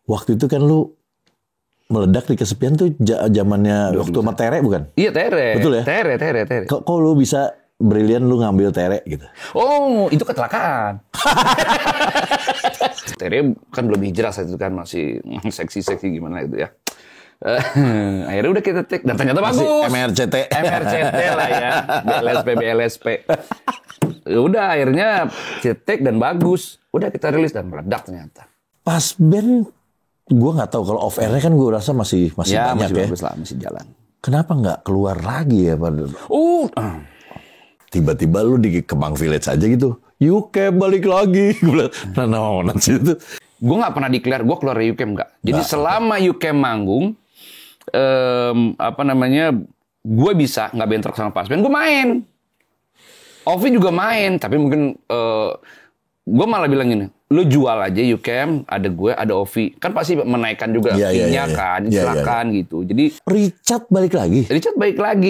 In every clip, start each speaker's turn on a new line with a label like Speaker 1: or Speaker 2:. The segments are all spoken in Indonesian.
Speaker 1: waktu itu kan lu meledak di kesepian tuh zamannya waktu sama Tere bukan?
Speaker 2: Iya Tere.
Speaker 1: Betul ya?
Speaker 2: Tere.
Speaker 1: Kok lu bisa brilian lu ngambil Tere gitu?
Speaker 2: Oh, itu kecelakaan. Tere kan belum hijrah saat itu kan, masih seksi-seksi gimana gitu ya. Akhirnya udah kita take dan ternyata bagus.
Speaker 1: MRCT
Speaker 2: lah ya. BLSP. Udah akhirnya cetek dan bagus. Udah kita rilis dan meledak ternyata.
Speaker 1: Pas band gue nggak tahu kalau off airnya kan gue rasa masih
Speaker 2: ya,
Speaker 1: banyak
Speaker 2: masih
Speaker 1: ya.
Speaker 2: bagus lah, masih jalan.
Speaker 1: Kenapa nggak keluar lagi ya pada? Tiba-tiba lu di Kemang Village aja gitu. UCamp balik lagi. Gue bilang, nah itu.
Speaker 2: Gue nggak pernah declare gue keluar dari UCamp nggak. Jadi selama UCamp manggung, gue bisa nggak bentrok sama pas band, gue main. Ovi juga main, tapi mungkin gue malah bilang gini, lu jual aja UCamp, ada gue, ada Ovi. Kan pasti menaikkan juga fee-nya kan, silakan gitu. Jadi
Speaker 1: Richard balik lagi.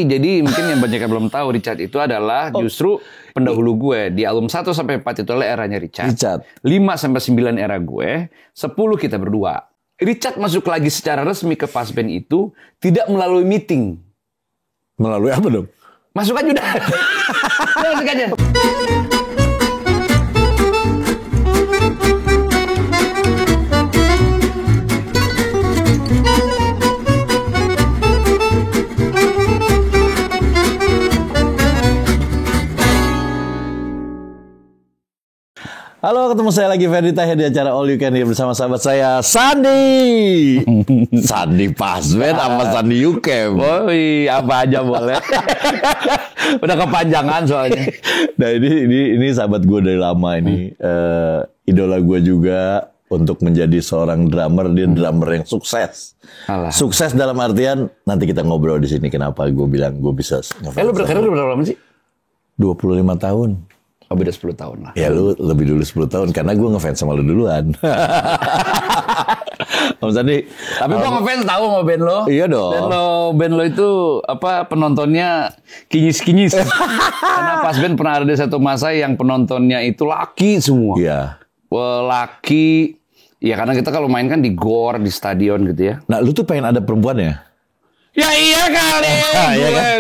Speaker 2: Jadi mungkin yang banyak yang belum tahu, Richard itu adalah justru pendahulu gue. Di album 1 sampai 4 itu adalah eranya Richard. 5 sampai 9 era gue, 10 kita berdua. Richard masuk lagi secara resmi ke pas band itu tidak melalui meeting.
Speaker 1: Melalui apa dong?
Speaker 2: Masuk aja udah. Masuk aja.
Speaker 1: Halo, ketemu saya lagi Ferdi Tahir di acara All You Can Hear bersama sahabat saya Sandi. Sandi Pasband sama Sandi UCamp.
Speaker 2: Woi, apa aja boleh. Udah kepanjangan soalnya.
Speaker 1: Nah ini sahabat gue dari lama ini. Idola gue juga untuk menjadi seorang drummer. Dia drummer yang sukses.
Speaker 2: Alah.
Speaker 1: Sukses dalam artian nanti kita ngobrol di sini kenapa gue bilang gue bisa.
Speaker 2: Lu berkarir berapa lama sih?
Speaker 1: 25 tahun.
Speaker 2: Oh, beda 10 tahun lah.
Speaker 1: Ya lu lebih dulu 10 tahun karena gue ngefans sama lu duluan. Om Sandi.
Speaker 2: Tapi gue ngefans tahu sama band lo.
Speaker 1: Iya dong.
Speaker 2: Dan band lo itu penontonnya kinyis-kinyis. Karena pas band pernah ada satu masa yang penontonnya itu laki semua.
Speaker 1: Iya.
Speaker 2: Laki. Ya karena kita kalau main kan di gor, di stadion gitu ya.
Speaker 1: Nah lu tuh pengen ada perempuan ya?
Speaker 2: Ya iya kali.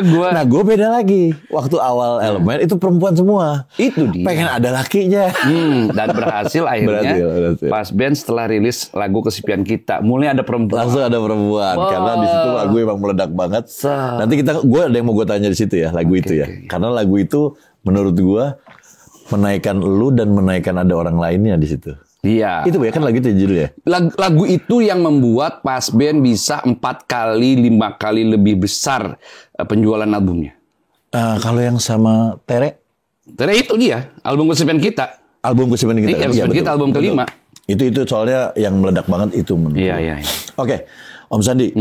Speaker 1: Gue. Nah gue beda lagi. Waktu awal Elemen itu perempuan semua.
Speaker 2: Itu dia.
Speaker 1: Pengen ada lakinya.
Speaker 2: Dan berhasil akhirnya. Berhasil. Pas band setelah rilis lagu Kesepian Kita, mulai ada perempuan.
Speaker 1: Langsung ada perempuan. Wow. Karena di situ lagu emang meledak banget. Nanti gue ada yang mau gue tanya di situ ya lagu itu ya. Karena lagu itu menurut gue menaikkan lu dan menaikkan ada orang lainnya di situ.
Speaker 2: Iya.
Speaker 1: Itu ya kan lagu itu judulnya.
Speaker 2: Lagu itu yang membuat Pas Band bisa 4 kali, 5 kali lebih besar penjualan albumnya.
Speaker 1: Kalau yang sama Tere?
Speaker 2: Tere itu dia, album Kesepian Kita.
Speaker 1: Album Kesepian Kita.
Speaker 2: Iya, Kesepian Kita album kelima.
Speaker 1: Itu soalnya yang meledak banget itu menurut.
Speaker 2: Iya.
Speaker 1: Oke, Om Sandi.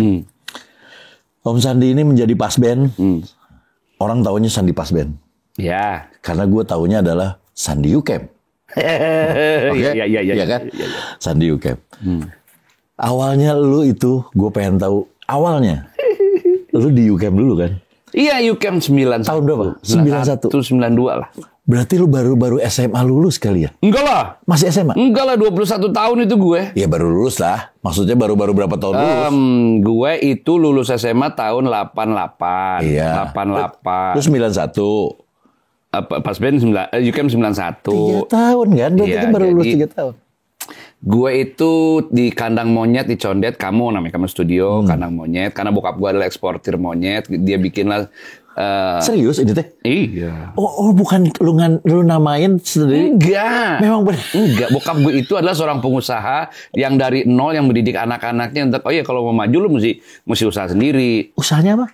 Speaker 1: Om Sandi ini menjadi Pas Band. Orang taunya Sandi Pas Band.
Speaker 2: Iya.
Speaker 1: Karena gue taunya adalah Sandi UCamp. Iya kan? Sandi UCamp. Awalnya lu itu, gue pengen tahu awalnya. Lu di UCamp dulu kan?
Speaker 2: Iya, UCamp 91.
Speaker 1: Tahun berapa? 91.
Speaker 2: 92 lah.
Speaker 1: Berarti lu baru SMA lulus kali ya?
Speaker 2: Enggak lah.
Speaker 1: Masih SMA?
Speaker 2: Enggak lah, 21 tahun itu gue.
Speaker 1: Ya baru lulus lah. Maksudnya baru berapa tahun lulus?
Speaker 2: Gue itu lulus SMA tahun 88.
Speaker 1: Iya.
Speaker 2: 88.
Speaker 1: Terus 91.
Speaker 2: Pas band UCamp 91.
Speaker 1: 3 tahun kan? Berarti itu baru lulus 3 tahun.
Speaker 2: Gue itu di kandang monyet di Condet, namanya Kamu Studio, kandang monyet. Karena bokap gue adalah eksportir monyet, dia bikinlah.
Speaker 1: Serius ini teh?
Speaker 2: Iya.
Speaker 1: Oh bukan lu namain sendiri?
Speaker 2: Enggak.
Speaker 1: Memang benar.
Speaker 2: Enggak. Bokap gue itu adalah seorang pengusaha yang dari nol yang mendidik anak-anaknya untuk kalau mau maju lu mesti usaha sendiri.
Speaker 1: Usahanya apa?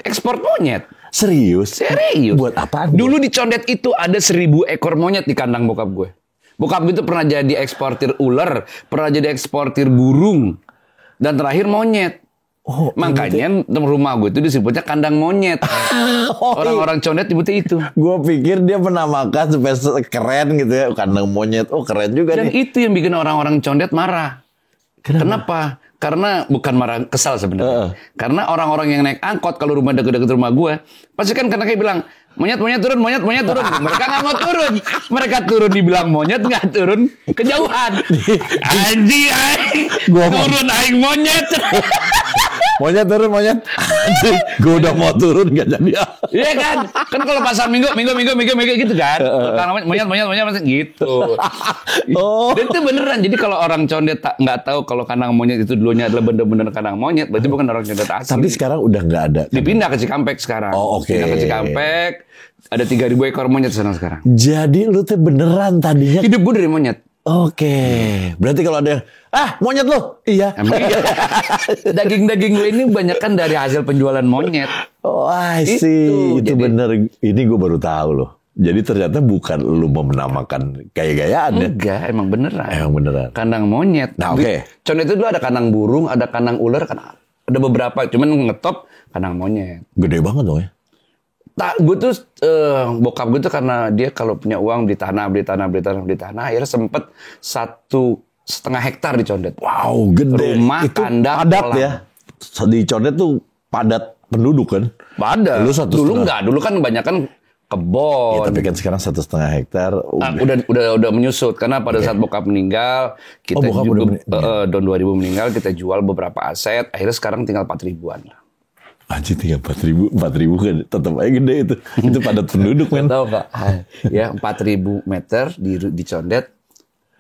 Speaker 2: Ekspor monyet.
Speaker 1: Serius? Buat apaan?
Speaker 2: Dulu di Condet itu ada 1000 ekor monyet di kandang bokap gue. Bokap gue itu pernah jadi eksportir ular, pernah jadi eksportir burung, dan terakhir monyet. Makanya rumah gue itu disebutnya kandang monyet. Orang-orang Condet nyebutnya itu.
Speaker 1: Gue pikir dia pernah makan supaya keren gitu ya, kandang monyet. Oh keren juga
Speaker 2: dan
Speaker 1: nih.
Speaker 2: Dan itu yang bikin orang-orang Condet marah. Kenapa? Karena bukan marah, kesal sebenarnya. Karena orang-orang yang naik angkot kalau rumah deket-deket rumah gue, pasti kan karena kayak bilang, Monyet turun. Mereka nggak mau turun. Mereka turun dibilang monyet, nggak turun, kejauhan. Anjing, turun aing monyet.
Speaker 1: Monyet turun. Gue udah mau turun gak jadi.
Speaker 2: Iya kan? Kan kalau pasar minggu gitu kan. Monyet gitu. Dan itu beneran. Jadi kalau orang condet nggak tahu kalau kandang monyet itu dulunya adalah bener-bener kandang monyet, berarti bukan orang condet asli.
Speaker 1: Tapi sekarang udah nggak ada.
Speaker 2: Dipindah ke Cikampek sekarang.
Speaker 1: Oh, oke.
Speaker 2: Pindah ke Cikampek. Ada 3.000 ekor monyet sana sekarang.
Speaker 1: Jadi lu tuh beneran tadinya
Speaker 2: hidup gue dari monyet.
Speaker 1: Oke. Berarti kalau ada monyet lo? Iya.
Speaker 2: Emang iya. Daging-daging gue ini banyak kan dari hasil penjualan monyet.
Speaker 1: Oh, I see. Itu bener. Ini gue baru tahu loh. Jadi ternyata bukan lu mau menamakan gaya-gayaan ya?
Speaker 2: Enggak, emang beneran. Kandang monyet.
Speaker 1: Nah, oke.
Speaker 2: Contoh itu dulu ada kandang burung, ada kandang ular, ada beberapa. Cuman ngetop kandang monyet.
Speaker 1: Gede banget dong ya?
Speaker 2: Gue tuh bokap gue tuh karena dia kalau punya uang beli tanah, akhirnya sempet 1,5 hektar di Condet.
Speaker 1: Wow, gede.
Speaker 2: Rumah,
Speaker 1: itu
Speaker 2: kandang,
Speaker 1: padat
Speaker 2: kolam.
Speaker 1: Ya. Di Condet tuh padat penduduk kan?
Speaker 2: Padat.
Speaker 1: Dulu
Speaker 2: enggak, dulu kan banyak kan kebon.
Speaker 1: Ya, tapi kan sekarang 1,5 hektar.
Speaker 2: Udah menyusut karena pada saat bokap meninggal, kita tahun 2000 meninggal, kita jual beberapa aset, akhirnya sekarang tinggal 4.000-an lah.
Speaker 1: Anjir, tinggal 4.000 kan tetap aja gede itu. Itu padat penduduk men.
Speaker 2: Tahu Kak? Ya 4.000 meter di Condet,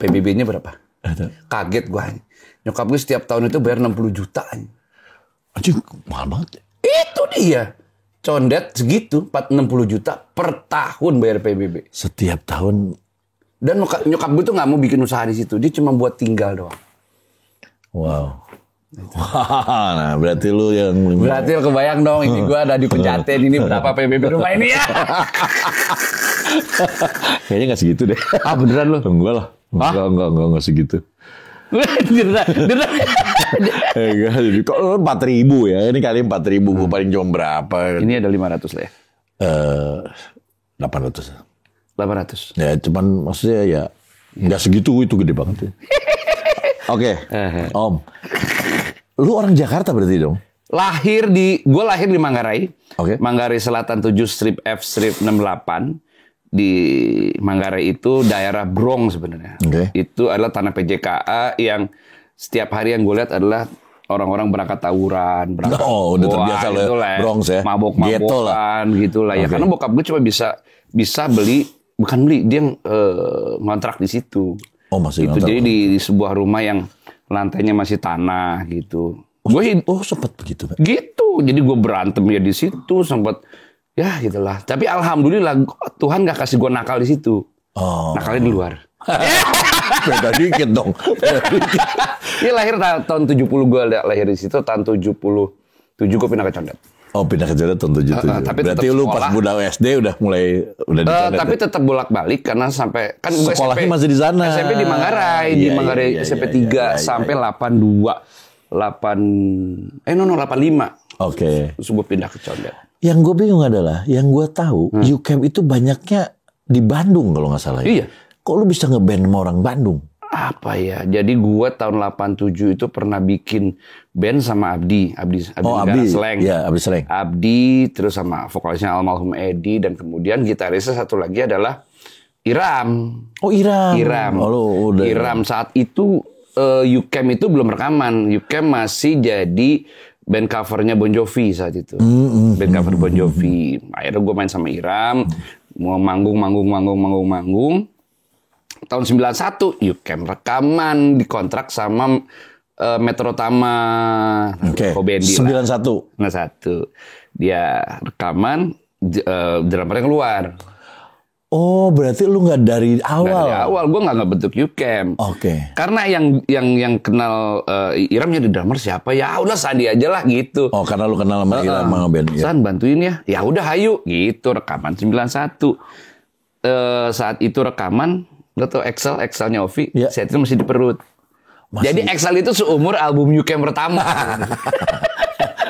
Speaker 2: PBB-nya berapa? Kaget gua. Nyokap gue setiap tahun itu bayar 60 juta.
Speaker 1: Anjir, mahal banget.
Speaker 2: Itu dia. Condet segitu, 60 juta per tahun bayar PBB.
Speaker 1: Setiap tahun.
Speaker 2: Dan nyokap gue tuh nggak mau bikin usaha di situ. Dia cuma buat tinggal doang.
Speaker 1: Wow. Wah, nah berarti lu yang...
Speaker 2: Berarti lu kebayang dong, ini gue ada di Pejaten, ini berapa PBB rumah ini ya.
Speaker 1: Kayaknya gak segitu deh.
Speaker 2: Beneran lu?
Speaker 1: Enggak lah. Enggak segitu.
Speaker 2: Beneran.
Speaker 1: Enggak, jadi kok 4.000 ya? Ini kali 4.000, gue paling cuma berapa?
Speaker 2: Ini ada 500 lah ya?
Speaker 1: 800. Ya cuman maksudnya ya nggak segitu, itu gede banget ya. Oke, Om. Lu orang Jakarta berarti dong?
Speaker 2: Gue lahir di Manggarai.
Speaker 1: Okay.
Speaker 2: Manggarai Selatan 7 strip F strip 68. Di Manggarai itu daerah Bronx sebenarnya.
Speaker 1: Okay.
Speaker 2: Itu adalah tanah PJKA yang setiap hari yang gue lihat adalah orang-orang berangkat tawuran,
Speaker 1: udah terbiasa lah Bronx ya.
Speaker 2: Mabok-mabokan gitu lah. Ya karena bokap gue cuma bisa beli, dia ngontrak di situ.
Speaker 1: Oh, masih
Speaker 2: itu jadi di sebuah rumah yang lantainya masih tanah gitu.
Speaker 1: Sempat begitu.
Speaker 2: Gitu. Jadi gue berantem ya di situ, sempat ya gitulah. Tapi alhamdulillah Tuhan gak kasih gue nakal di situ. Nakalnya di luar.
Speaker 1: Beda dikit dong.
Speaker 2: Dia lahir tahun 70, gue lahir di situ tahun 77 gue pindah ke Condet.
Speaker 1: Pindah ke Condet tahun 77.
Speaker 2: Tapi
Speaker 1: berarti lu pas budak SD udah mulai di Condet.
Speaker 2: Tapi tetap bolak-balik karena sampai kan gue
Speaker 1: sekolahnya masih di sana.
Speaker 2: SMP di Manggarai, SMP 3 sampai 85.
Speaker 1: Oke.
Speaker 2: Terus gue pindah ke Condet.
Speaker 1: Yang gue bingung adalah, yang gue tahu UCamp itu banyaknya di Bandung kalau nggak salah.
Speaker 2: Iya.
Speaker 1: Kok lu bisa ngeband sama orang Bandung?
Speaker 2: Apa ya? Jadi gue tahun 87 itu pernah bikin band sama Abdi Sleng.
Speaker 1: Iya, Abdi Sleng.
Speaker 2: Abdi terus sama vokalisnya almarhum Edi dan kemudian gitarisnya satu lagi adalah Iram.
Speaker 1: Iram.
Speaker 2: Iram saat itu UCamp itu belum rekaman. UCamp masih jadi band covernya Bon Jovi saat itu. Band cover Bon Jovi. Akhirnya gue main sama Iram, mau manggung. Tahun 91 UCamp rekaman dikontrak sama Metro Tama.
Speaker 1: Kobendi 91.
Speaker 2: Dia rekaman, drummernya keluar.
Speaker 1: Oh, berarti lu nggak dari awal?
Speaker 2: Dari awal, gue nggak ngebentuk UCamp.
Speaker 1: Oke.
Speaker 2: Karena yang kenal Iram jadi drummer siapa? Ya udah Sandi aja lah gitu.
Speaker 1: Oh, karena lu kenal sama Iram sama band.
Speaker 2: San bantuin ya. Ya udah hayu gitu rekaman 91. Saat itu rekaman, lo tau Excelnya Ovi, saya itu masih di perut. Jadi Excel itu seumur album UCamp pertama.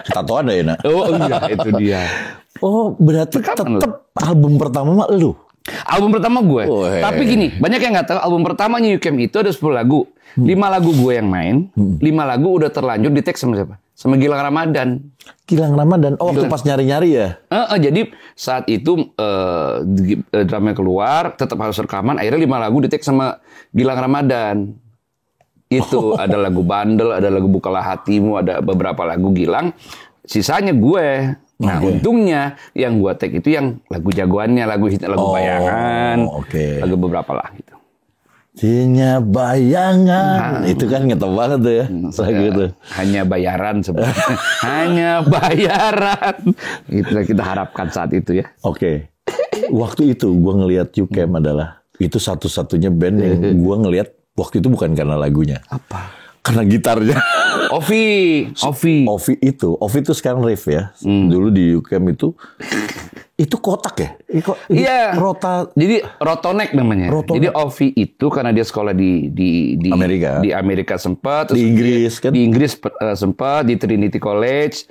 Speaker 1: Tato ada ya, Nak?
Speaker 2: Oh iya, itu dia.
Speaker 1: Oh, berarti tetap album pertama mah lu?
Speaker 2: Album pertama gue. Tapi gini, banyak yang nggak tahu album pertamanya UCamp itu ada 10 lagu. 5 lagu gue yang main, 5 lagu udah terlanjur di tag sama siapa? Sama Gilang Ramadan.
Speaker 1: Gilang Ramadan. Oh, waktu pas nyari-nyari ya?
Speaker 2: Jadi saat itu drumnya keluar, tetap harus rekaman. Akhirnya 5 lagu di tag sama Gilang Ramadan. Itu ada lagu Bandel, ada lagu Bukalah Hatimu, ada beberapa lagu Gilang. Sisanya gue. Nah, untungnya yang gue tag itu yang lagu jagoannya, lagu Bayangan, lagu beberapa lah gitu.
Speaker 1: Hanya bayangan, itu kan ngetop banget tuh ya, lagu itu.
Speaker 2: Hanya bayaran sebenarnya, hanya bayaran. Itulah kita harapkan saat itu ya.
Speaker 1: Waktu itu gue ngelihat YouCamp adalah itu satu-satunya band yang gue ngelihat waktu itu bukan karena lagunya.
Speaker 2: Apa?
Speaker 1: Karena gitarnya. Ovi itu sekarang riff ya. Dulu di YouCamp itu kotak ya?
Speaker 2: Iya.
Speaker 1: Rota.
Speaker 2: Jadi Rotonek namanya. Jadi Ovi itu karena dia sekolah di
Speaker 1: Amerika.
Speaker 2: Di Amerika sempat.
Speaker 1: Di Inggris kan?
Speaker 2: Di Inggris sempat, di Trinity College.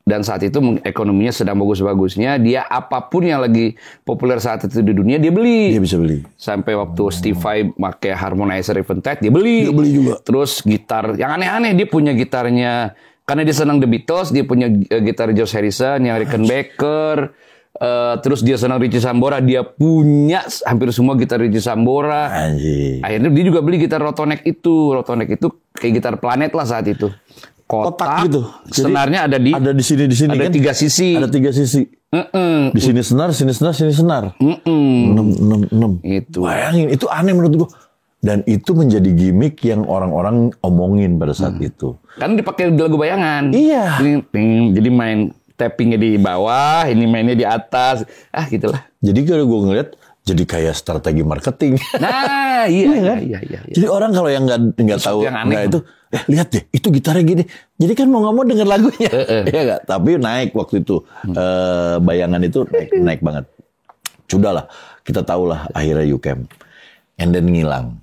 Speaker 2: Dan saat itu ekonominya sedang bagus-bagusnya. Dia apapun yang lagi populer saat itu di dunia, dia beli.
Speaker 1: Dia bisa beli.
Speaker 2: Sampai waktu Steve Vai pakai harmonizer Eventide, dia beli.
Speaker 1: Dia beli juga.
Speaker 2: Terus gitar, yang aneh-aneh, dia punya gitarnya. Karena dia senang The Beatles, dia punya gitar George Harrison, yang Rickenbacker. Terus dia senang Richie Sambora, dia punya hampir semua gitar Richie Sambora.
Speaker 1: Anjir.
Speaker 2: Akhirnya dia juga beli gitar Rotonek itu. Rotonek itu kayak gitar Planet lah saat itu. Kotak
Speaker 1: gitu.
Speaker 2: Senarnya ada di
Speaker 1: sini
Speaker 2: ada
Speaker 1: kan?
Speaker 2: 3 sisi.
Speaker 1: Ada 3 sisi. Di sini senar, sini senar. 6.
Speaker 2: Itu.
Speaker 1: Bayangin, itu aneh menurut gua. Dan itu menjadi gimmick yang orang-orang omongin pada saat itu.
Speaker 2: Kan dipakai di lagu Bayangan.
Speaker 1: Iya.
Speaker 2: Jadi main tappingnya di bawah, ini mainnya di atas. Gitulah.
Speaker 1: Jadi kalau gue ngeliat, jadi kayak strategi marketing.
Speaker 2: Nah, iya.
Speaker 1: Jadi orang kalau yang nggak tahu nggak itu, lihat deh, itu gitarnya gini. Jadi kan mau nggak mau denger lagunya, ya nggak? Tapi naik waktu itu, Bayangan itu naik banget. Sudah lah, kita tahu lah akhirnya YouCamp, and then ngilang.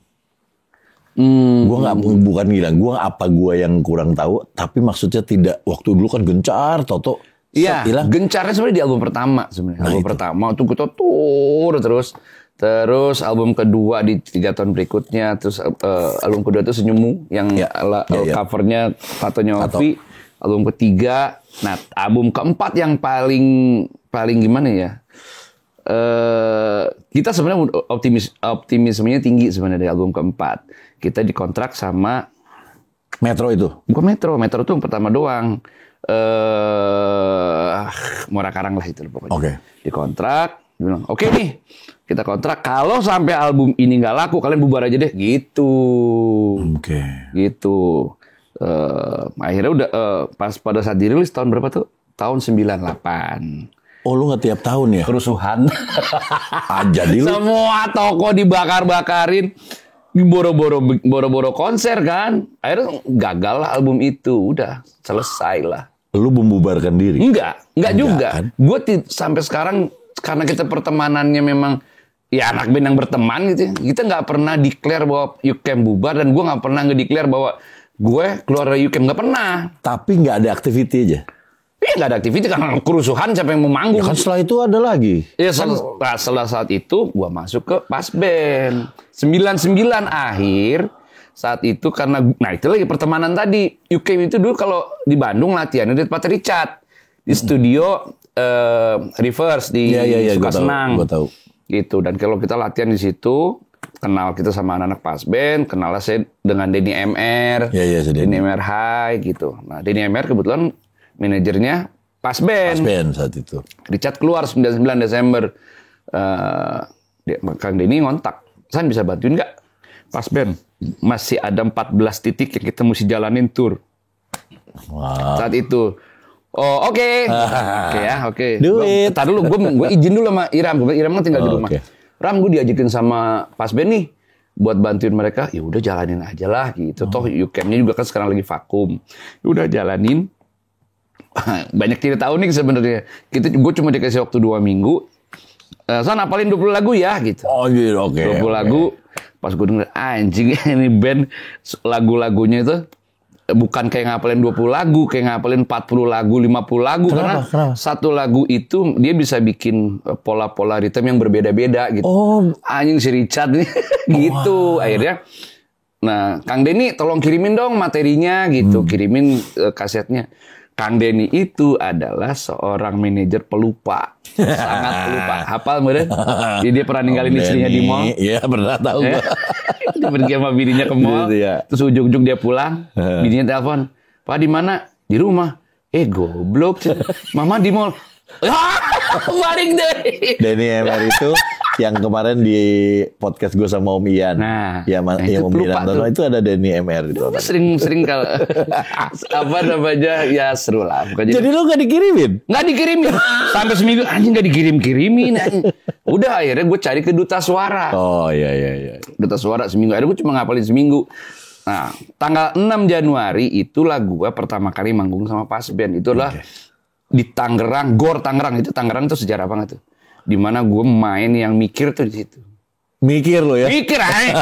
Speaker 1: Gue nggak bukan ngilang, gue yang kurang tahu, tapi maksudnya tidak. Waktu dulu kan gencar, Toto.
Speaker 2: Iya, gencarnya sebenarnya di album pertama sebenarnya. Album pertama tuh kita tour terus album kedua di 3 tahun berikutnya, terus album kedua itu Senyummu yang covernya tatonya Ovi. Album ketiga, nah album keempat yang paling gimana ya? Kita sebenarnya optimismenya tinggi sebenarnya dari album keempat. Kita dikontrak sama
Speaker 1: Metro itu.
Speaker 2: Bukan Metro itu yang pertama doang. Muara Karang lah itu pokoknya. Dikontrak, bilang, oke nih, kita kontrak. Kalau sampai album ini nggak laku, kalian bubar aja deh, gitu. Gitu. Akhirnya udah pas pada saat dirilis tahun berapa tuh? Tahun 98.
Speaker 1: Oh, lu nggak tiap tahun ya?
Speaker 2: Kerusuhan.
Speaker 1: Jadi lu
Speaker 2: semua toko dibakar-bakarin. Boro-boro konser kan. Akhirnya gagal lah album itu. Udah selesai lah.
Speaker 1: Lu membubarkan diri?
Speaker 2: Enggak juga. Kan? Gue sampai sekarang karena kita pertemanannya memang ya anak band yang berteman gitu. Kita nggak pernah declare bahwa YouCamp bubar, dan gue nggak pernah nge-declare bahwa gue keluar dari YouCamp, nggak pernah.
Speaker 1: Tapi nggak ada aktiviti aja.
Speaker 2: Iya, nggak ada aktiviti karena kerusuhan, siapa yang mau manggung?
Speaker 1: Ya kan setelah itu ada lagi.
Speaker 2: Ya setelah saat itu gue masuk ke pas band 99 akhir. Saat itu karena, nah itu lagi pertemanan tadi. YouCamp itu dulu kalau di Bandung latihannya di tempat Richard. Di studio Reverse di Sukasenang.
Speaker 1: Gue tahu.
Speaker 2: Gitu. Dan kalau kita latihan di situ, kenal kita sama anak-anak pas band, kenalnya saya dengan Denny MR. Denny MR High gitu. Nah Denny MR kebetulan manajernya pas band.
Speaker 1: Pas band saat itu.
Speaker 2: Richard keluar 99 Desember. Kang Denny ngontak. San bisa bantuin nggak? Pas band masih ada 14 titik yang kita mesti jalanin tour.
Speaker 1: Wow.
Speaker 2: Saat itu, oke.
Speaker 1: Duit.
Speaker 2: Tar dulu, gue izin dulu sama Iram. Iram kan tinggal di rumah. Ram, gue diajakin sama Pas Band nih buat bantuin mereka. Ya udah jalanin aja lah gitu. Toh YouCamp-nya juga kan sekarang lagi vakum. Ya udah jalanin. Banyak tidak tahu nih sebenarnya. Gue cuma dikasih waktu 2 minggu. San hafalin 20 lagu ya gitu.
Speaker 1: Oh gitu, oke.
Speaker 2: 20 lagu. Pas gue denger, anjing ini band lagu-lagunya itu bukan kayak ngapalin 20 lagu, kayak ngapalin 40 lagu, 50 lagu. Kenapa? Satu lagu itu dia bisa bikin pola-pola ritme yang berbeda-beda gitu. Anjing si Richard nih gitu. Akhirnya Nah, Kang Denny tolong kirimin dong materinya gitu, kirimin kasetnya. Kang Denny itu adalah seorang manajer pelupa, sangat pelupa. Hafal meren? Jadi dia pernah ninggalin istrinya di mall.
Speaker 1: Iya, pernah tahu gua.
Speaker 2: Dia pergi sama bininya ke mall, terus ujung-ujung dia pulang, bininya telepon, "Pak di mana?" "Di rumah." Goblok, Mama di mall. Balik deh.
Speaker 1: Denny MR itu yang kemarin di podcast gue sama Om Ian. Yang Om Ian tonton itu ada Denny MR itu.
Speaker 2: Sering kalau apa namanya ya seru lah.
Speaker 1: Jadi lu gak dikirimin?
Speaker 2: Nggak dikirimin. Sampai seminggu anjing nggak dikirimin. Udah akhirnya gue cari ke Duta Suara.
Speaker 1: Oh iya.
Speaker 2: Duta Suara seminggu. Akhirnya gue cuma ngapalin seminggu. Nah, tanggal 6 Januari itulah gue pertama kali manggung sama Pasben. Itulah di Tangerang, Gor Tangerang. Itu Tangerang tuh sejarah banget tuh. Dimana gue main yang mikir tuh di situ.
Speaker 1: Mikir lo ya?
Speaker 2: Mikir aja.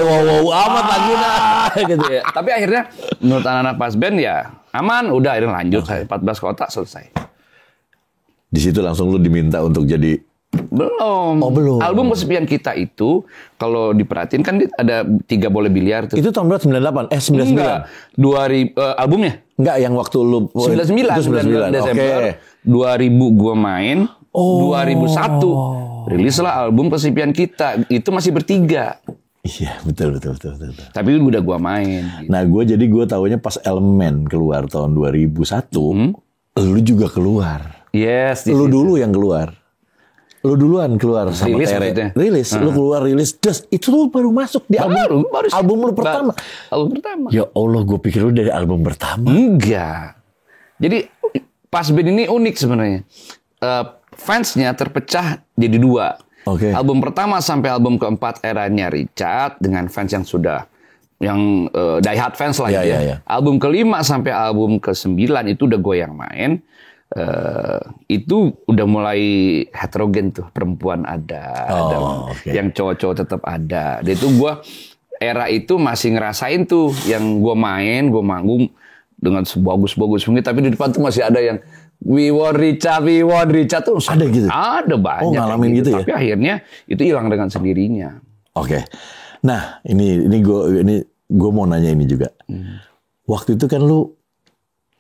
Speaker 1: Wow amat lagi
Speaker 2: gitu ya. Tapi akhirnya menurut anak-anak Pasben ya aman. Udah akhirnya lanjut. 14 kota selesai.
Speaker 1: Di situ langsung lu diminta untuk jadi...
Speaker 2: Belum.
Speaker 1: Oh, belum.
Speaker 2: Album Kesepian Kita itu kalau diperhatiin kan ada 3 bola biliar tuh.
Speaker 1: Itu tahun berapa? 98? 99?
Speaker 2: Enggak. 2000 albumnya?
Speaker 1: Enggak, yang waktu lu
Speaker 2: 99 Desember 2000 gua main. 2001 rilislah album Kesepian Kita. Itu masih bertiga.
Speaker 1: Iya, betul.
Speaker 2: Tapi udah gua main.
Speaker 1: Gitu. Nah, gue taunya pas Elemen keluar tahun 2001, lu juga keluar.
Speaker 2: Yes.
Speaker 1: Lu dulu yang keluar. Lu duluan keluar sama Tere. Rilis. Lu keluar rilis. Itu lu baru masuk di album lu pertama.
Speaker 2: Album pertama.
Speaker 1: Ya Allah, gue pikir lu dari album pertama.
Speaker 2: Enggak. Jadi Pasben ini unik sebenarnya. Fansnya terpecah jadi 2.
Speaker 1: Okay.
Speaker 2: Album pertama sampai album keempat eranya Richard dengan fans yang sudah die hard fans lah
Speaker 1: ya.
Speaker 2: Album kelima sampai album ke-9 itu udah gue yang main. Itu udah mulai heterogen tuh, perempuan ada yang cowok-cowok tetap ada. Dan itu gue era itu masih ngerasain tuh yang gue manggung dengan sebagus-bagus mungkin, tapi di depan tuh masih ada yang we want Richard tuh
Speaker 1: ada gitu.
Speaker 2: Ada banyak.
Speaker 1: Ngalamin gitu ya.
Speaker 2: Tapi akhirnya itu hilang dengan sendirinya.
Speaker 1: Oke. Nah, ini gue mau nanya ini juga. Waktu itu kan lu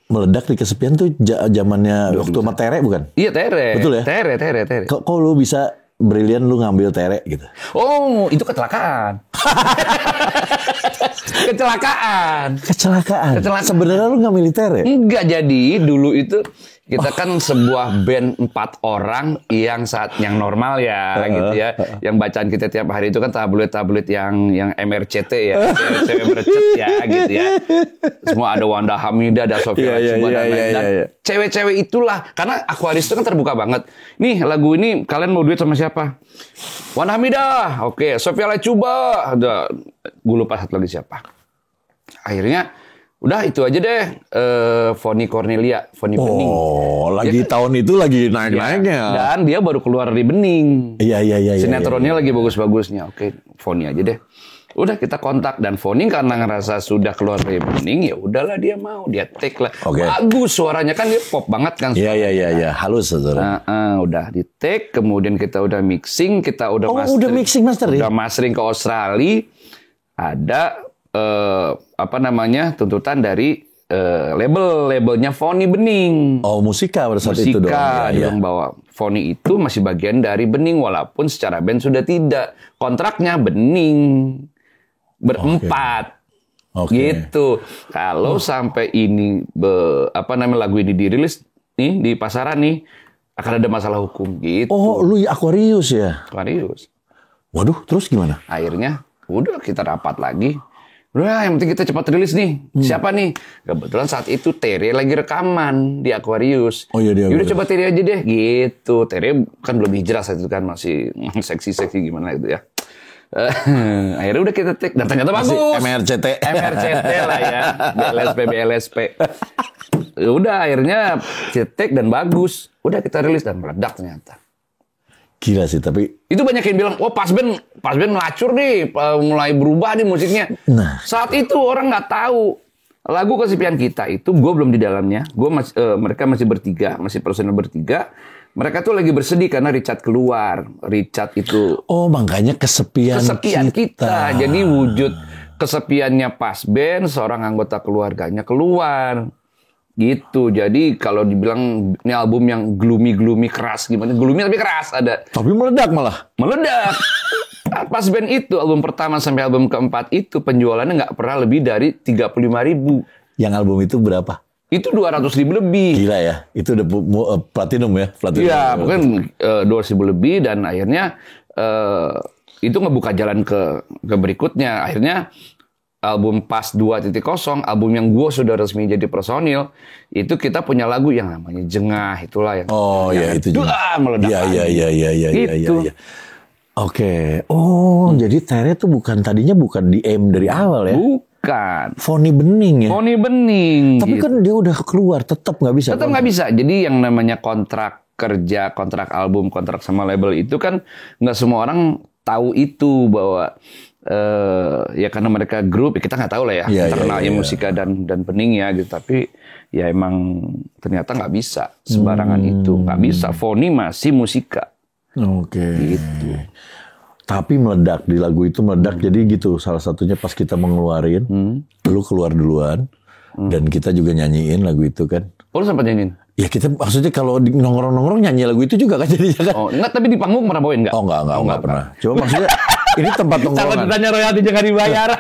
Speaker 1: meledak di Kesepian tuh zamannya waktu sama Tere bukan?
Speaker 2: Iya, Tere.
Speaker 1: Betul ya?
Speaker 2: Tere.
Speaker 1: Kok lu bisa brilian lu ngambil Tere gitu?
Speaker 2: Oh, itu kecelakaan. Kecelakaan.
Speaker 1: Sebenarnya lu nggak milih Tere?
Speaker 2: Enggak, jadi dulu itu kita kan sebuah band 4 orang yang normal ya gitu ya. Yang bacaan kita tiap hari itu kan tabloid yang MRCT ya. Cewek bercet ya gitu ya. Semua ada Wanda Hamidah, ada Sofia Lacuba dan cewek-cewek itulah. Karena Aquarius itu kan terbuka banget. Nih lagu ini kalian mau duet sama siapa? Wanda Hamidah. Oke, Sofia Lacuba. Ada gue lupa satu lagi siapa. Akhirnya udah itu aja deh. Fonny Cornelia, Fonny Bening.
Speaker 1: Oh, lagi tahun itu lagi naik-naiknya.
Speaker 2: Dan dia baru keluar dari Bening.
Speaker 1: Iya.
Speaker 2: Sinetronnya lagi bagus-bagusnya. Oke, Fonny aja deh. Udah kita kontak dan Fonny karena ngerasa sudah keluar dari Bening, ya udahlah dia mau, dia take lah. Bagus suaranya kan, dia pop banget kan.
Speaker 1: Iya, halus saudara.
Speaker 2: Udah di take, kemudian kita udah mixing, kita udah mastering.
Speaker 1: Udah mixing mastering.
Speaker 2: Udah mastering ke Australia. Ada tuntutan dari labelnya Fonny Bening.
Speaker 1: Oh, Musika pada saat itu dong.
Speaker 2: Musika yang bawa Fonny itu masih bagian dari Bening walaupun secara band sudah tidak. Kontraknya Bening berempat. Gitu. Kalau sampai ini lagu ini dirilis nih di pasaran nih akan ada masalah hukum gitu.
Speaker 1: Oh, lu Aquarius ya?
Speaker 2: Aquarius.
Speaker 1: Waduh, terus gimana?
Speaker 2: Akhirnya udah kita rapat lagi. Udah, yang penting kita cepat rilis nih. Siapa nih? Kebetulan saat itu Tere lagi rekaman di Aquarius.
Speaker 1: Oh iya, dia.
Speaker 2: Udah coba Tere aja deh, gitu. Tere kan belum hijrah saat itu kan, masih seksi gimana gitu ya. Akhirnya udah kita take dan ternyata bagus.
Speaker 1: MRCT
Speaker 2: lah ya. BLSP. Udah akhirnya kita take dan bagus. Udah kita rilis dan meledak ternyata.
Speaker 1: Gila sih, tapi
Speaker 2: itu banyak yang bilang, Pasben melacur nih, mulai berubah nih musiknya.
Speaker 1: Nah,
Speaker 2: saat itu orang nggak tahu lagu Kesepian Kita itu, gue belum di dalamnya. Mereka masih bertiga, masih personel bertiga. Mereka tuh lagi bersedih karena Richard keluar. Richard itu.
Speaker 1: Oh, makanya kesepian
Speaker 2: kita. Jadi wujud kesepiannya Pas Band, seorang anggota keluarganya keluar. Gitu. Jadi kalau dibilang ini album yang gloomy keras gimana? Gloomy tapi keras ada.
Speaker 1: Tapi meledak malah.
Speaker 2: Meledak. Pas Band itu album pertama sampai album keempat itu penjualannya nggak pernah lebih dari 35.000.
Speaker 1: Yang album itu berapa?
Speaker 2: Itu 200.000 lebih.
Speaker 1: Gila ya. Itu udah platinum ya.
Speaker 2: Iya, mungkin 200.000 lebih dan akhirnya itu ngebuka jalan ke berikutnya. Akhirnya album Pas 2.0, album yang gue sudah resmi jadi personil, itu kita punya lagu yang namanya Jengah, itulah yang
Speaker 1: itu
Speaker 2: meledak.
Speaker 1: Iya. Oke. Jadi Tere tuh tadinya bukan di aim dari awal ya?
Speaker 2: Bukan.
Speaker 1: Foni Bening ya?
Speaker 2: Foni Bening.
Speaker 1: Tapi kan dia udah keluar, tetap nggak bisa.
Speaker 2: Tetap nggak bisa. Jadi yang namanya kontrak kerja, kontrak album, kontrak sama label itu kan nggak semua orang tahu itu bahwa ya karena mereka grup, ya kita nggak tahu lah ya internalnya Musika dan Bening ya gitu. Tapi ya emang ternyata nggak bisa sembarangan itu, nggak bisa. Foni masih Musika.
Speaker 1: Oke.
Speaker 2: Gitu.
Speaker 1: Tapi meledak di lagu itu meledak. Jadi gitu salah satunya pas kita mengeluarin, lu keluar duluan dan kita juga nyanyiin lagu itu kan.
Speaker 2: Oh, lu sempat nyanyiin?
Speaker 1: Ya kita maksudnya kalau di nongkrong nyanyi lagu itu juga kan jadinya kan.
Speaker 2: Oh enggak, tapi di panggung pernah bawain nggak?
Speaker 1: Oh enggak pernah. Coba maksudnya ini tempat nongkrongan.
Speaker 2: Kalau ditanya royalti jangan dibayar.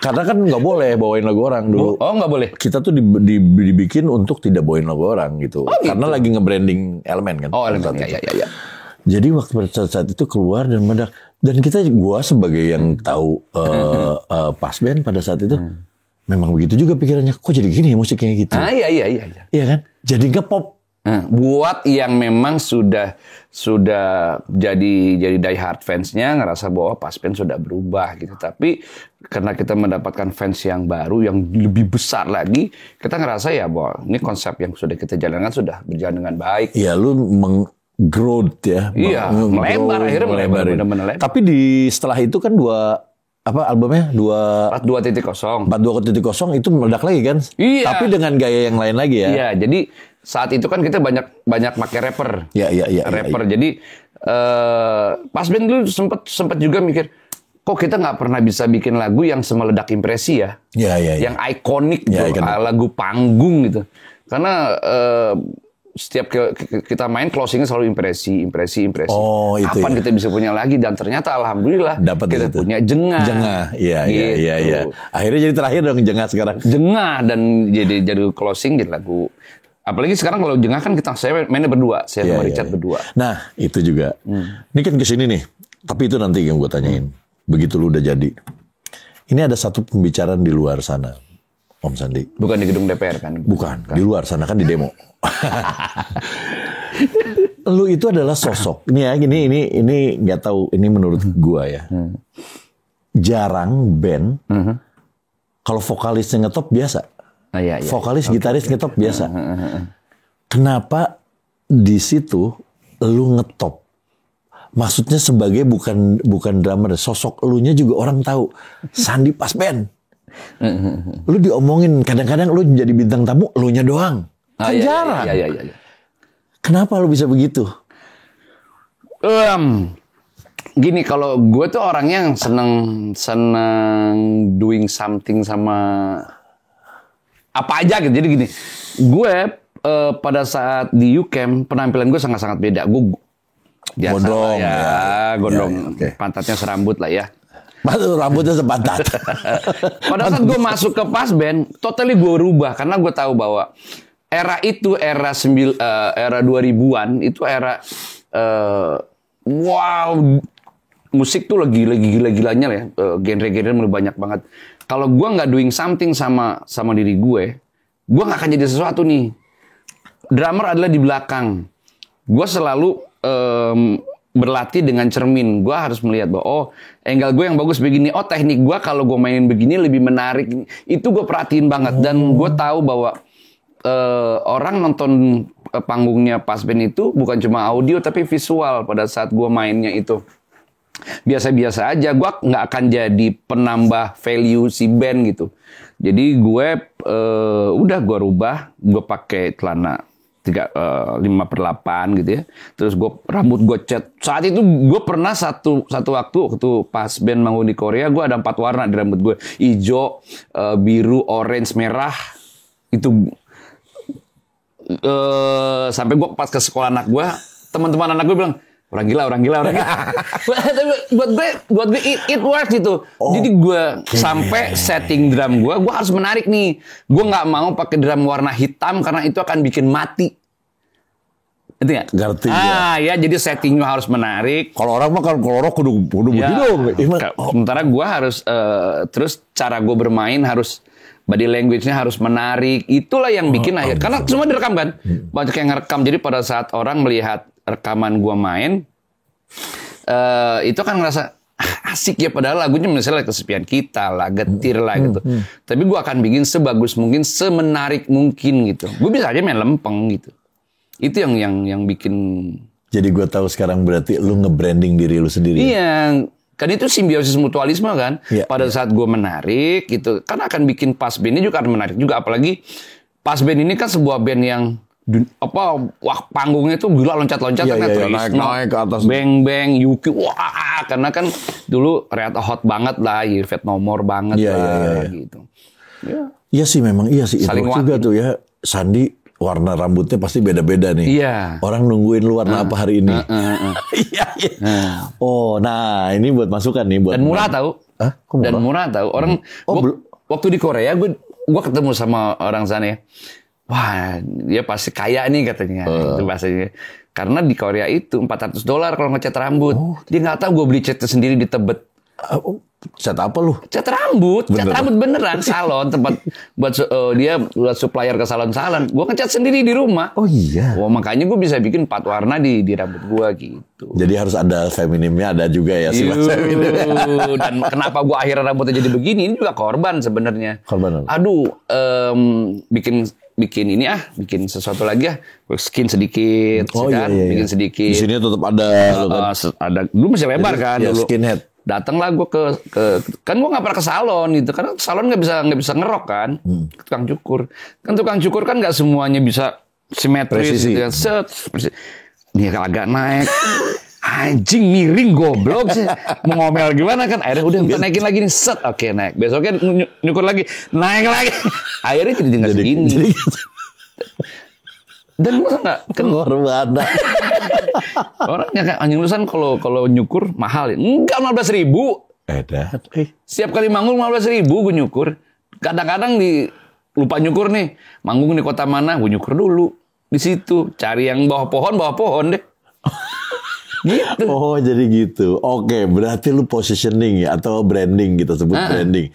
Speaker 1: Karena kan nggak boleh bawain lagu orang dulu.
Speaker 2: Oh nggak boleh.
Speaker 1: Kita tuh dibikin untuk tidak bawain lagu orang gitu. Karena lagi nge-branding Elemen kan.
Speaker 2: Oh Elemen, ya.
Speaker 1: Jadi waktu saat itu keluar dan meledak. Dan gua sebagai yang tahu Pas Band pada saat itu, memang begitu juga pikirannya. Kok jadi gini ya musiknya gitu?
Speaker 2: Iya.
Speaker 1: Iya kan? Jadi nge-pop.
Speaker 2: Buat yang memang sudah jadi die hard fansnya ngerasa bahwa Pas Band sudah berubah gitu. Tapi karena kita mendapatkan fans yang baru yang lebih besar lagi, kita ngerasa ya bahwa ini konsep yang sudah kita jalankan sudah berjalan dengan baik.
Speaker 1: Iya, lu growth ya.
Speaker 2: Iya, melebar benar-benar.
Speaker 1: Tapi setelah itu kan albumnya
Speaker 2: 42.0
Speaker 1: itu meledak lagi kan?
Speaker 2: Iya.
Speaker 1: Tapi dengan gaya yang lain lagi ya.
Speaker 2: Iya, jadi saat itu kan kita banyak pakai rapper.
Speaker 1: Iya.
Speaker 2: Rapper. Jadi Pas Band dulu sempat juga mikir, kok kita nggak pernah bisa bikin lagu yang semeledak Impresi ya?
Speaker 1: Iya.
Speaker 2: Yang ikonik gitu, lagu panggung gitu. Karena setiap kita main closingnya selalu impresi.
Speaker 1: Oh, itu
Speaker 2: kapan kita bisa punya lagi? Dan ternyata alhamdulillah kita punya Jengah.
Speaker 1: Iya. Akhirnya jadi terakhir dong Jengah sekarang.
Speaker 2: Jengah dan jadi closing jadi lagu. Apalagi sekarang kalau Jengah kan saya mainnya berdua, saya sama Richard berdua.
Speaker 1: Nah itu juga. Ini kan kesini nih. Tapi itu nanti yang gue tanyain. Begitu lu udah jadi. Ini ada satu pembicaraan di luar sana, Om Sandi.
Speaker 2: Bukan di gedung DPR kan?
Speaker 1: Bukan. Di luar sana kan di demo. Lu itu adalah sosok. Ini nggak tahu. Ini menurut gua ya. Jarang band kalau vokalisnya ngetop biasa. Vokalis, gitaris ngetop biasa. Kenapa di situ lu ngetop? Maksudnya sebagai bukan drummer, sosok elunya juga orang tahu. Sandi Pas Band. Lu diomongin kadang-kadang lu jadi bintang tamu, elunya doang. Kan jarang.
Speaker 2: Iya.
Speaker 1: Kenapa lu bisa begitu?
Speaker 2: Gini, kalau gue tuh orangnya yang seneng doing something sama apa aja gitu. Jadi gini, gue pada saat di UCamp penampilan gue sangat-sangat beda. Gue biasa
Speaker 1: gondrong
Speaker 2: gondrong, pantatnya serambut lah ya.
Speaker 1: Rambutnya sepantat.
Speaker 2: Pada saat gue masuk ke Pas Band, totally gue rubah karena gue tahu bahwa era itu era 2000-an itu era musik tuh lagi gila-gilanya lah ya. Genre-genre mulai banyak banget. Kalau gue nggak doing something sama diri gue nggak akan jadi sesuatu nih. Drummer adalah di belakang. Gue selalu berlatih dengan cermin. Gue harus melihat bahwa angle gue yang bagus begini. Teknik gue kalau gue mainin begini lebih menarik. Itu gue perhatiin banget. Dan gue tahu bahwa orang nonton panggungnya Pas Band itu bukan cuma audio tapi visual pada saat gue mainnya itu. Biasa-biasa aja. Gue nggak akan jadi penambah value si band gitu. Jadi gue udah gue rubah. Gue pakai celana 5/8 gitu ya. Terus rambut gue cat. Saat itu gue pernah satu waktu pas band manggung di Korea, gue ada 4 warna di rambut gue. Hijau, biru, orange, merah. Itu sampai gue pas ke sekolah anak gue, teman-teman anak gue bilang, orang gila. buat gue it works gitu. Jadi gue sampai setting drum gue harus menarik nih. Gue nggak mau pakai drum warna hitam karena itu akan bikin mati. Itu nggak?
Speaker 1: Ngerti
Speaker 2: ya. Jadi settingnya harus menarik.
Speaker 1: Kalau orang mah kalau rock kudu begitu.
Speaker 2: Sementara gue harus terus cara gue bermain harus body language-nya harus menarik. Itulah yang bikin akhir. Karena semua direkam kan. Banyak yang ngerekam. Jadi pada saat orang melihat rekaman gua main, itu kan ngerasa asik ya, padahal lagunya misalnya Kesepian Kita lah, Getir lah gitu. Tapi gua akan bikin sebagus mungkin, semenarik mungkin gitu. Gua bisa aja main lempeng gitu. Itu yang bikin.
Speaker 1: Jadi gua tahu sekarang berarti lu nge-branding diri lu sendiri.
Speaker 2: Iya, kan itu simbiosis mutualisme kan. Pada saat gua menarik gitu, kan akan bikin pas band ini juga akan menarik juga, apalagi pas band ini kan sebuah band yang panggungnya itu gila, loncat-loncat kan,
Speaker 1: naik ke atas,
Speaker 2: beng Yuki, karena kan dulu Red Hot banget lah, Fat No More banget gitu.
Speaker 1: Iya sih, memang iya sih. Saling juga tuh ya, Sandi warna rambutnya pasti beda-beda nih.
Speaker 2: Iya.
Speaker 1: Orang nungguin lu warna apa hari ini. Iya. Oh, nah ini buat masukan nih buat.
Speaker 2: Dan murah tahu. Dan murah tahu. Orang waktu di Korea gue ketemu sama orang sana ya. Wah, dia pasti kaya nih katanya. Itu bahasanya. Karena di Korea itu $400 kalau ngecat rambut. Dia nggak tahu gue beli catnya sendiri di Tebet.
Speaker 1: Cat apa lu?
Speaker 2: Cat rambut. Cat rambut beneran. Salon, tempat buat dia buat supplier ke salon-salon. Gue ngecat sendiri di rumah.
Speaker 1: Oh iya.
Speaker 2: Wah, makanya gue bisa bikin 4 warna di rambut gue gitu.
Speaker 1: Jadi harus ada feminimnya, ada juga ya sih.
Speaker 2: Dan kenapa gue akhirnya rambutnya jadi begini? Ini juga korban sebenarnya.
Speaker 1: Korban.
Speaker 2: Aduh, bikin sesuatu lagi ya, skin sedikit, bikin sedikit.
Speaker 1: Di sini tetap ada,
Speaker 2: ada. Dulu masih lebar kan,
Speaker 1: ya,
Speaker 2: dulu.
Speaker 1: Skinhead.
Speaker 2: Datanglah gue ke kan gue nggak pernah ke salon gitu, karena salon nggak bisa ngerok kan, tukang cukur. Kan tukang cukur kan nggak semuanya bisa simetris, gitu kan. Dia agak naik. Anjing miring goblok sih. Mau ngomel gimana kan. Akhirnya udah kita naikin lagi nih. Set. Oke, naik. Besoknya nyukur lagi. Naik lagi. Akhirnya jadi tinggal segini. Dan masa nggak
Speaker 1: korban.
Speaker 2: Orangnya kayak anjing lusan kalau nyukur mahal ya. Enggak, 15.000. Setiap kali manggung 15.000 gue nyukur. Kadang-kadang lupa nyukur nih. Manggung di kota mana, gue nyukur dulu. Di situ cari yang bawah pohon deh. Gitu.
Speaker 1: Oh, jadi gitu. Oke, berarti lu positioning ya, atau branding kita sebut branding.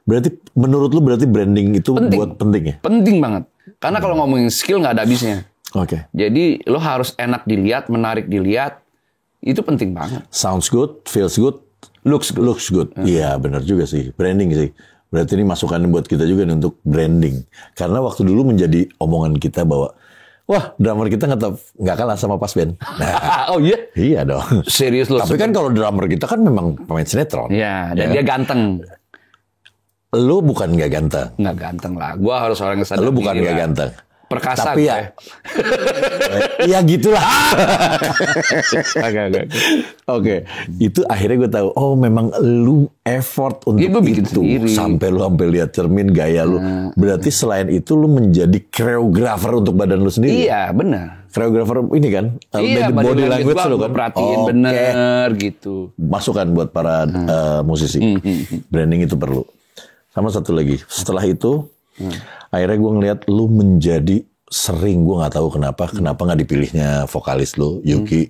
Speaker 1: Berarti menurut lu berarti branding itu penting ya?
Speaker 2: Penting banget. Karena kalau ngomongin skill nggak ada habisnya.
Speaker 1: Oke.
Speaker 2: Jadi lo harus enak dilihat, menarik dilihat. Itu penting banget.
Speaker 1: Sounds good, feels good, looks good. Iya, benar juga sih. Branding sih. Berarti ini masukan buat kita juga nih untuk branding. Karena waktu dulu menjadi omongan kita bahwa wah, drummer kita nggak kalah sama pas band. Nah,
Speaker 2: oh iya?
Speaker 1: Iya dong.
Speaker 2: Serius lo?
Speaker 1: Tapi kan kalau drummer kita kan memang pemain sinetron.
Speaker 2: Iya, dan dia ganteng.
Speaker 1: Lu bukan nggak ganteng.
Speaker 2: Nggak ganteng lah. Gua harus orang yang sadar.
Speaker 1: Lu bukan nggak ganteng.
Speaker 2: Perkasa.
Speaker 1: Tapi ya. Ya gitulah. Oke. Itu akhirnya gue tahu. Oh, memang lu effort untuk itu. Sampai lihat cermin gaya lu. Berarti selain itu lu menjadi koreografer untuk badan lu sendiri.
Speaker 2: Iya, benar.
Speaker 1: Koreografer ini kan.
Speaker 2: Iya, body language lu kan. Perhatiin bener gitu.
Speaker 1: Masukan buat para musisi. Branding itu perlu. Sama satu lagi. Setelah itu. Akhirnya gue ngeliat lu menjadi sering, gue nggak tahu kenapa nggak dipilihnya vokalis lu Yuki.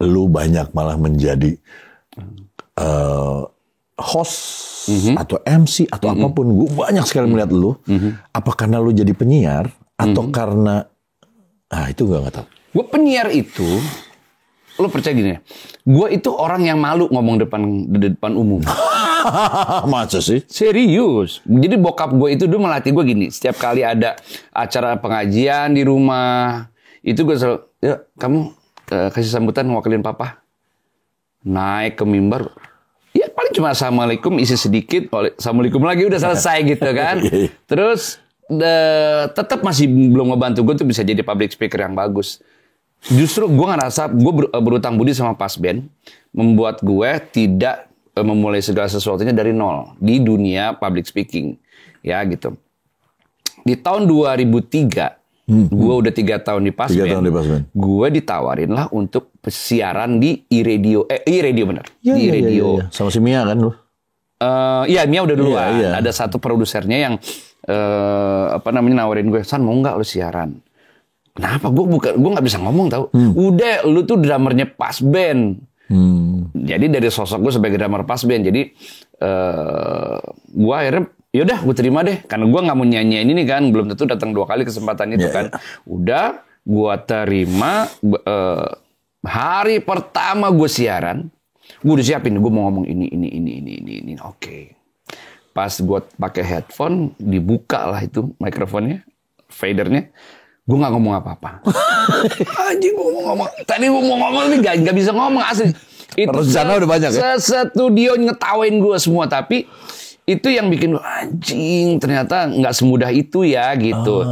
Speaker 1: Lu banyak malah menjadi host atau MC atau apapun. Gue banyak sekali melihat lu. Apa karena lu jadi penyiar atau karena itu gue nggak tahu.
Speaker 2: Gue penyiar itu, lu percaya gini ya? Gue itu orang yang malu ngomong depan umum.
Speaker 1: Masa sih?
Speaker 2: Serius. Jadi bokap gue itu dulu melatih gue gini. Setiap kali ada acara pengajian di rumah, itu gue selalu, ya kamu kasih sambutan mewakilin papa. Naik ke mimbar. Ya paling cuma assalamualaikum, isi sedikit. Assalamualaikum lagi, udah selesai gitu kan. Terus tetap masih belum ngebantu gue tuh bisa jadi public speaker yang bagus. Justru gue ngerasa gue berutang budi sama Pasben, membuat gue tidak memulai segala sesuatunya dari nol di dunia public speaking, ya gitu. Di tahun 2003, gue udah 3 tahun di Pasben, gue ditawarin lah untuk siaran di iRadio, bener,
Speaker 1: ya,
Speaker 2: di radio.
Speaker 1: Ya. Sama si Mia kan lu?
Speaker 2: Iya, Mia udah duluan. Ada satu produsernya yang nawarin gue, San mau nggak lu siaran? Kenapa? Gue nggak bisa ngomong tau. Udah, lu tuh drummernya Pasben. Jadi dari sosok gue sebagai drummer Pasben, jadi gue akhirnya yaudah gue terima deh, karena gue nggak mau nyanyiin ini kan, belum tentu datang 2 kali kesempatan itu kan. Udah, gue terima. Hari pertama gue siaran, gue udah siapin, gue mau ngomong ini. Oke. Pas gue pakai headphone, dibuka lah itu mikrofonnya, fadernya, gue nggak ngomong apa-apa. Anjing, gue mau ngomong. Tadi gue mau ngomong ini nggak bisa ngomong asli. Itu
Speaker 1: rencana udah banyak ya.
Speaker 2: Studio ngetawain gue semua, tapi itu yang bikin gue anjing. Ternyata nggak semudah itu ya gitu.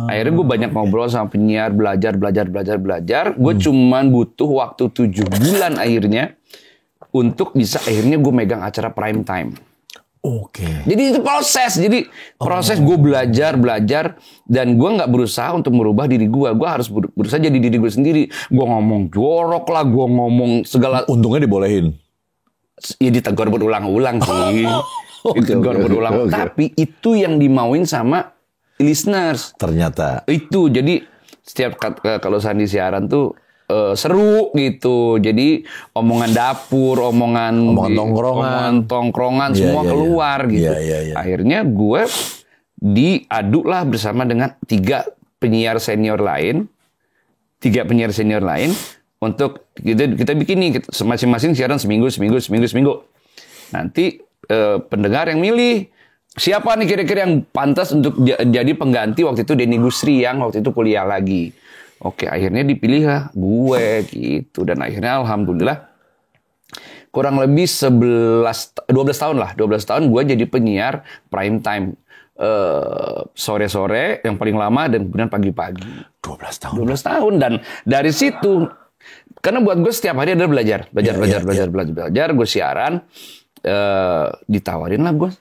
Speaker 2: Akhirnya gue banyak ngobrol sama penyiar, belajar. Gue cuman butuh waktu 7 bulan akhirnya untuk bisa akhirnya gue megang acara prime time.
Speaker 1: Oke.
Speaker 2: Jadi itu proses. Gue belajar dan gue nggak berusaha untuk merubah diri gue. Gue harus berusaha jadi diri gue sendiri. Gue ngomong jorok lah, gue ngomong segala.
Speaker 1: Untungnya dibolehin.
Speaker 2: Ya ditegur berulang-ulang sih. Ditegur berulang. Tapi itu yang dimauin sama listeners.
Speaker 1: Ternyata.
Speaker 2: Itu jadi setiap kalau Sandi siaran tuh seru gitu. Jadi omongan dapur, omongan tongkrongan semua keluar gitu. Akhirnya gue diaduk lah bersama dengan 3 penyiar senior lain untuk kita bikin nih masing-masing siaran seminggu. Nanti pendengar yang milih siapa nih kira-kira yang pantas untuk jadi pengganti waktu itu Denny Gusri yang waktu itu kuliah lagi. Oke, akhirnya dipilih lah gue gitu. Dan akhirnya alhamdulillah kurang lebih 12 tahun gue jadi penyiar prime time. Sore-sore yang paling lama dan kemudian pagi-pagi. 12 tahun. Dan dari situ, karena buat gue setiap hari ada belajar. Gue siaran, ditawarin lah gue.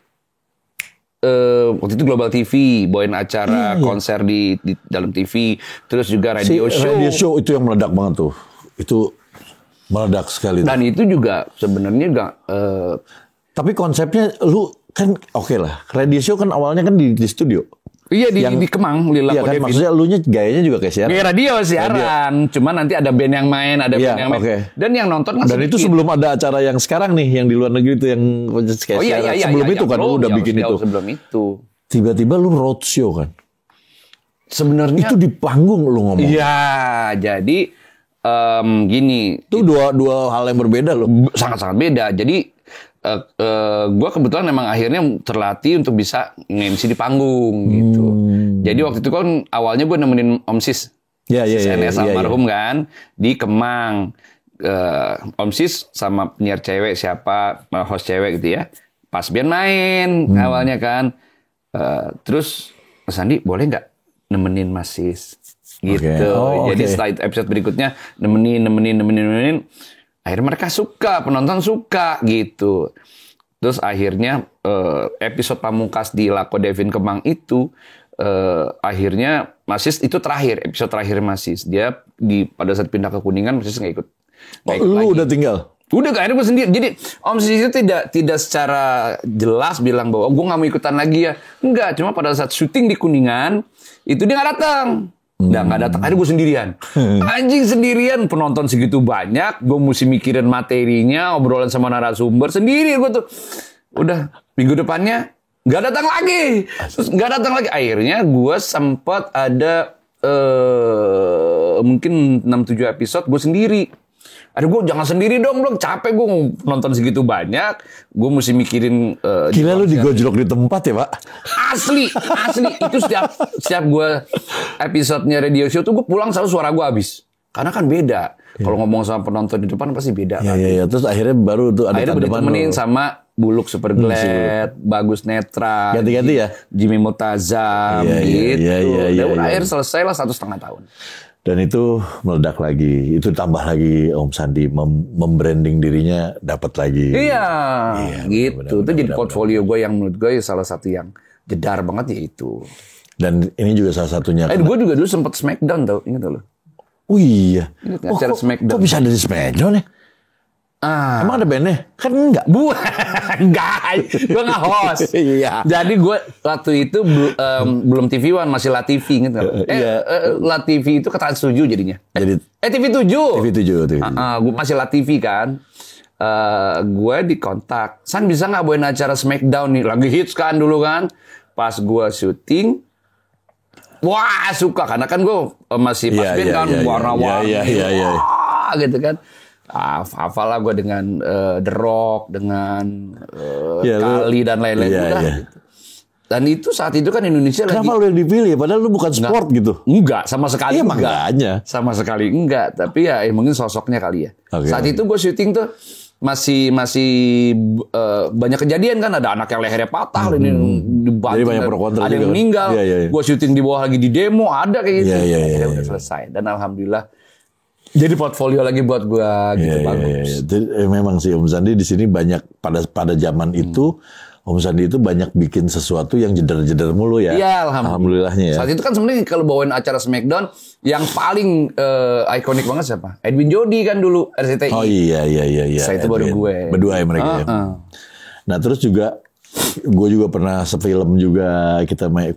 Speaker 2: Waktu itu Global TV bawain acara konser di dalam TV, terus juga radio show
Speaker 1: itu yang meledak banget tuh, itu meledak sekali
Speaker 2: dan itu juga sebenarnya enggak
Speaker 1: tapi konsepnya lu kan oke lah, radio show kan awalnya kan di studio.
Speaker 2: Iya di Kemang, Lila
Speaker 1: iya kan, maksudnya lu gayanya juga kayak siaran.
Speaker 2: Kayak radio siaran, cuma nanti ada band yang main, ada band yang main. Okay. Dan yang nonton kan
Speaker 1: dan sedikit. Itu sebelum ada acara yang sekarang nih, yang di luar negeri itu yang kayak siaran. Sebelum itu kan lu udah bikin itu.
Speaker 2: Sebelum itu.
Speaker 1: Tiba-tiba lu roadshow kan.
Speaker 2: Sebenarnya
Speaker 1: itu di panggung lu ngomong.
Speaker 2: Iya, jadi gini.
Speaker 1: Itu dua hal yang berbeda loh.
Speaker 2: Sangat-sangat beda. Jadi gue kebetulan memang akhirnya terlatih untuk bisa nge-MC di panggung gitu. Jadi waktu itu kan awalnya gue nemenin Om Sis, NS almarhum kan di Kemang. Om Sis sama penyiar cewek siapa, host cewek gitu ya. Pasben main awalnya kan. Terus Mas Andi boleh nggak nemenin Mas Sis gitu. Jadi setelah episode berikutnya nemenin. Akhirnya mereka suka, penonton suka gitu. Terus akhirnya episode pamungkas di Lako Devin Kemang itu akhirnya Masis itu episode terakhir Masis. Dia pada saat pindah ke Kuningan Masis nggak ikut.
Speaker 1: Lu lagi. Udah tinggal?
Speaker 2: Udah, akhirnya gue sendiri. Jadi Om Sis itu tidak secara jelas bilang bahwa gue nggak mau ikutan lagi ya. Enggak, cuma pada saat syuting di Kuningan itu dia nggak datang. Nggak datang, akhirnya gue sendirian. Anjing sendirian, penonton segitu banyak, gue mesti mikirin materinya, obrolan sama narasumber sendiri gue tuh. Udah minggu depannya nggak datang lagi, Akhirnya gue sempat ada mungkin 6-7 episode gue sendiri. Aduh, gue jangan sendiri dong, capek gue nonton segitu banyak, gue mesti mikirin.
Speaker 1: Gila lu digojlok di tempat ya Pak?
Speaker 2: Asli itu setiap gue episodenya radio show tuh gue pulang selalu suara gue habis. Karena kan beda. Kalau ngomong sama penonton di depan pasti beda kan.
Speaker 1: Iya. Terus akhirnya baru tuh ada
Speaker 2: akhirnya ditemenin sama Buluk Superglad, Bagus Netra,
Speaker 1: ganti-ganti ya,
Speaker 2: Jimmy Multazam, gitu. Dan akhirnya selesai lah 1,5 tahun.
Speaker 1: Dan itu meledak lagi, itu tambah lagi Om Sandi membranding dirinya dapat lagi.
Speaker 2: Iya gitu. Itu jadi portfolio gue yang menurut gue salah satu yang jedar banget ya itu.
Speaker 1: Dan ini juga salah satunya.
Speaker 2: Gue juga dulu sempat Smackdown tau, ingat lo?
Speaker 1: Oh iya.
Speaker 2: Kok
Speaker 1: bisa ada di Smackdown ya? Emang ada bandnya? Kan enggak.
Speaker 2: Enggak. Gue nggak host.
Speaker 1: Iya.
Speaker 2: Jadi gue waktu itu belum TV One, masih La TV gitu. La TV itu kata setuju jadinya.
Speaker 1: Jadi
Speaker 2: TV7.
Speaker 1: TV7.
Speaker 2: Gue masih La TV kan. Gue dikontak. San bisa nggak bawain acara Smackdown nih? Lagi hits kan dulu kan. Pas gue syuting. Wah suka karena kan gue masih pas band kan warna-warni gitu kan. Hafal lah gue dengan The Rock, dengan Kali dan lain-lain gitu. Dan itu saat itu kan Indonesia
Speaker 1: kenapa lu yang dipilih? Padahal lu bukan sport gitu.
Speaker 2: Enggak, sama sekali enggak.
Speaker 1: Makanya.
Speaker 2: Sama sekali enggak. Tapi ya mungkin sosoknya kali ya. Saat itu gue syuting tuh masih banyak kejadian kan, ada anak yang lehernya patah, ini dibanting, ada yang meninggal. Gue syuting di bawah lagi di demo, ada kayak gitu. Udah selesai. Dan alhamdulillah jadi portfolio lagi buat gue gitu, bagus.
Speaker 1: Memang sih Om Sandi di sini banyak pada zaman itu. Om Sandi itu banyak bikin sesuatu yang jedar-jedar mulu ya.
Speaker 2: Iya,
Speaker 1: alhamdulillahnya ya.
Speaker 2: Saat itu kan sebenarnya kalau bawain acara Smackdown yang paling ikonik banget siapa? Edwin Jody kan dulu RCTI.
Speaker 1: Oh iya.
Speaker 2: Saya itu baru gue.
Speaker 1: Berdua ya mereka ya. Nah terus juga gue juga pernah sefilm juga,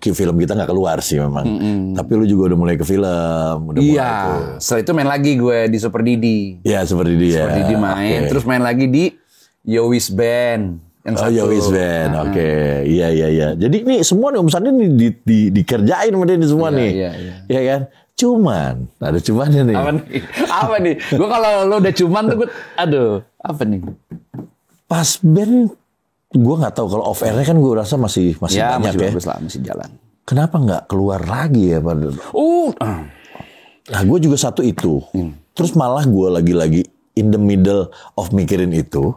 Speaker 1: film kita nggak keluar sih memang. Tapi lu juga udah mulai ke film.
Speaker 2: Iya. Setelah itu main lagi gue di Super Didi.
Speaker 1: Iya Super Didi ya.
Speaker 2: Super Didi main, terus main lagi di Yowis Band.
Speaker 1: Yowis Band, oke. Iya. Jadi ini semua nih Om Sandi nih dikerjain sama dia nih semua nih. Iya kan? Cuman, ada cumannya nih.
Speaker 2: Apa nih? Gue kalau lo udah cuman tuh gue, apa nih?
Speaker 1: Pas band, gue nggak tahu kalau off airnya kan gue rasa masih banyak
Speaker 2: masih
Speaker 1: ya.
Speaker 2: Bagus lah, masih jalan.
Speaker 1: Kenapa nggak keluar lagi ya pada? Nah gue juga satu itu. Terus malah gue lagi in the middle of mikirin itu.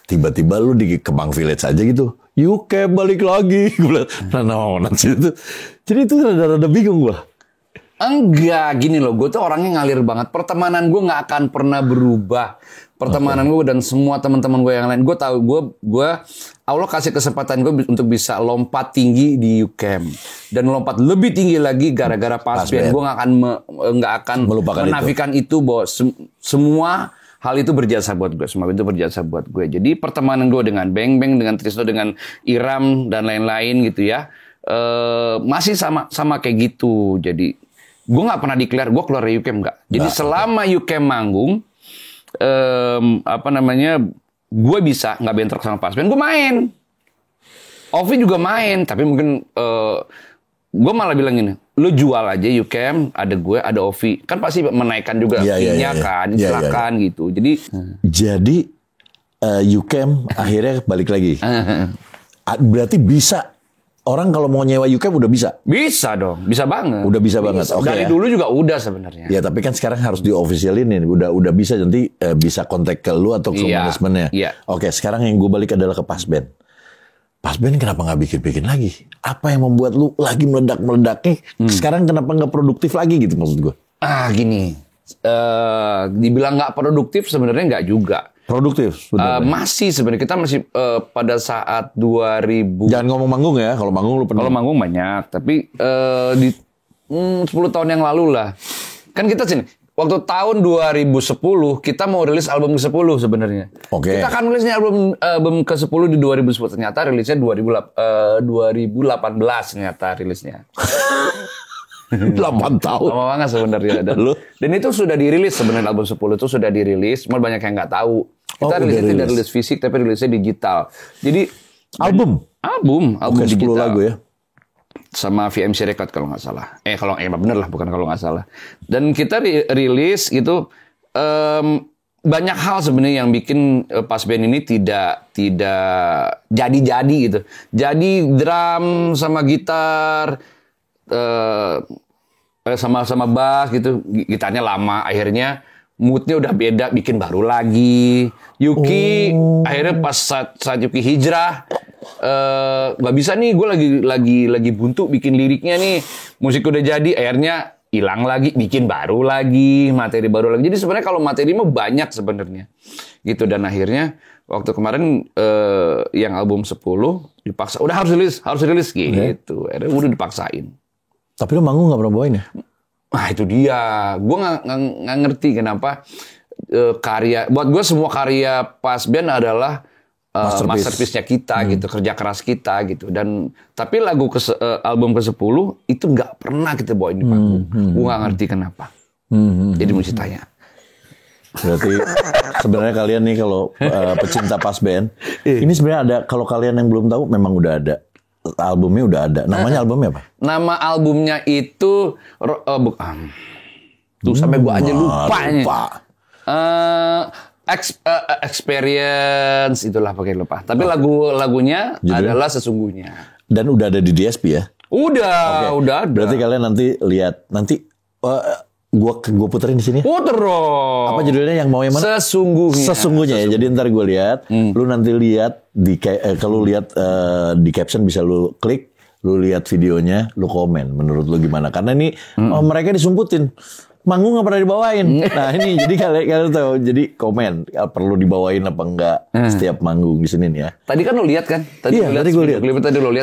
Speaker 1: Tiba-tiba lu di Kemang Village aja gitu. Yukem balik lagi. Gue bilang, nanti itu. Jadi itu rada-rada bingung gue.
Speaker 2: Enggak, gini loh. Gue tuh orangnya ngalir banget. Pertemanan gue gak akan pernah berubah. Pertemanan gue dan semua teman-teman gue yang lain. Gue tahu, gue Allah kasih kesempatan gue untuk bisa lompat tinggi di Yukem. Dan lompat lebih tinggi lagi gara-gara Pasben. Gue gak akan menafikan itu bahwa semua hal itu berjasa buat gue, semua itu berjasa buat gue. Jadi pertemanan gue dengan Beng Beng, dengan Trisno, dengan Iram dan lain-lain gitu ya, masih sama kayak gitu. Jadi gue nggak pernah declare gue keluar dari Yukem, nggak. Jadi selama Yukem manggung, gue bisa nggak bentrok sama Pasben, gue main. Ovi juga main, tapi mungkin gue malah bilang gini, lu jual aja Yukem, ada gue, ada Ovi. Kan pasti menaikkan juga fee-nya kan, silakan gitu.
Speaker 1: Jadi Yukem akhirnya balik lagi. Berarti bisa. Orang kalau mau nyewa Yukem udah bisa?
Speaker 2: Bisa dong, bisa banget.
Speaker 1: Udah bisa banget. Okay,
Speaker 2: dari dulu juga udah sebenarnya.
Speaker 1: Ya tapi kan sekarang harus di-officialin. Udah bisa, nanti bisa kontak ke lu atau ke manajemennya. Oke, sekarang yang gue balik adalah ke Pasben. Pasben kenapa nggak bikin lagi? Apa yang membuat lu lagi meledak-meledaknya? Sekarang kenapa nggak produktif lagi gitu maksud gue?
Speaker 2: Gini. Dibilang nggak produktif sebenarnya nggak juga.
Speaker 1: Produktif?
Speaker 2: Masih sebenarnya. Kita masih pada saat 2000.
Speaker 1: Jangan ngomong manggung ya. Kalau manggung lu pernah.
Speaker 2: Kalau manggung banyak. Tapi di 10 tahun yang lalu lah. Kan kita sini. Waktu tahun 2010 kita mau rilis album ke-10 sebenarnya.
Speaker 1: Oke.
Speaker 2: Kita akan rilisnya album ke-10 di 2010. Ternyata rilisnya 2018 ternyata rilisnya.
Speaker 1: 8 tahun.
Speaker 2: Lama banget sebenarnya. Dan itu sudah dirilis sebenarnya, album 10 itu sudah dirilis. Cuma banyak yang nggak tahu. Kita rilisnya tidak rilis fisik tapi rilisnya digital. Jadi album digital. 10
Speaker 1: lagu ya.
Speaker 2: Sama VMC Record kalau nggak salah. Bener lah, bukan kalau nggak salah. Dan kita rilis itu banyak hal sebenarnya yang bikin Pasben ini tidak jadi gitu. Jadi drum sama gitar sama bass gitu, gitarnya lama, akhirnya moodnya udah beda, bikin baru lagi. Yuki akhirnya pas saat Yuki hijrah, nggak bisa nih, gue lagi buntu bikin liriknya nih, musik udah jadi, akhirnya hilang lagi, bikin baru lagi, materi baru lagi. Jadi sebenarnya kalau materi mah banyak sebenarnya, gitu. Dan akhirnya waktu kemarin yang album 10 dipaksa, udah harus rilis gitu. Akhirnya udah dipaksain.
Speaker 1: Tapi lo manggung nggak pernah bawain ya?
Speaker 2: Nah itu dia, gue nggak ngerti kenapa buat gue semua karya Pas Band adalah masterpiece-nya kita gitu, kerja keras kita gitu. Dan tapi album ke-10 itu nggak pernah kita bawain di panggung. Gue nggak ngerti kenapa. Jadi mesti tanya.
Speaker 1: Berarti sebenarnya kalian nih kalau pecinta Pas Band, ini sebenarnya ada, kalau kalian yang belum tahu memang udah ada. Albumnya udah ada. Namanya albumnya apa?
Speaker 2: Nama albumnya itu tuh sampai gua aja lupa. Experience itulah pakai lupa. Tapi lagunya adalah Sesungguhnya.
Speaker 1: Dan udah ada di DSP ya?
Speaker 2: Udah ada.
Speaker 1: Berarti kalian nanti lihat Gua puterin di sini.
Speaker 2: Puter dong.
Speaker 1: Apa judulnya yang mau yang mana?
Speaker 2: Sesungguhnya
Speaker 1: ya. Jadi ntar gue lihat, lu nanti lihat kalau lihat di caption bisa lu klik, lu lihat videonya, lu komen menurut lu gimana? Karena ini mereka disumputin. Manggung nggak pernah dibawain. Nah ini jadi kalian tahu. Jadi komen perlu dibawain apa enggak setiap manggung di sini nih ya.
Speaker 2: Tadi kan lu lihat kan? Tadi
Speaker 1: gue lihat.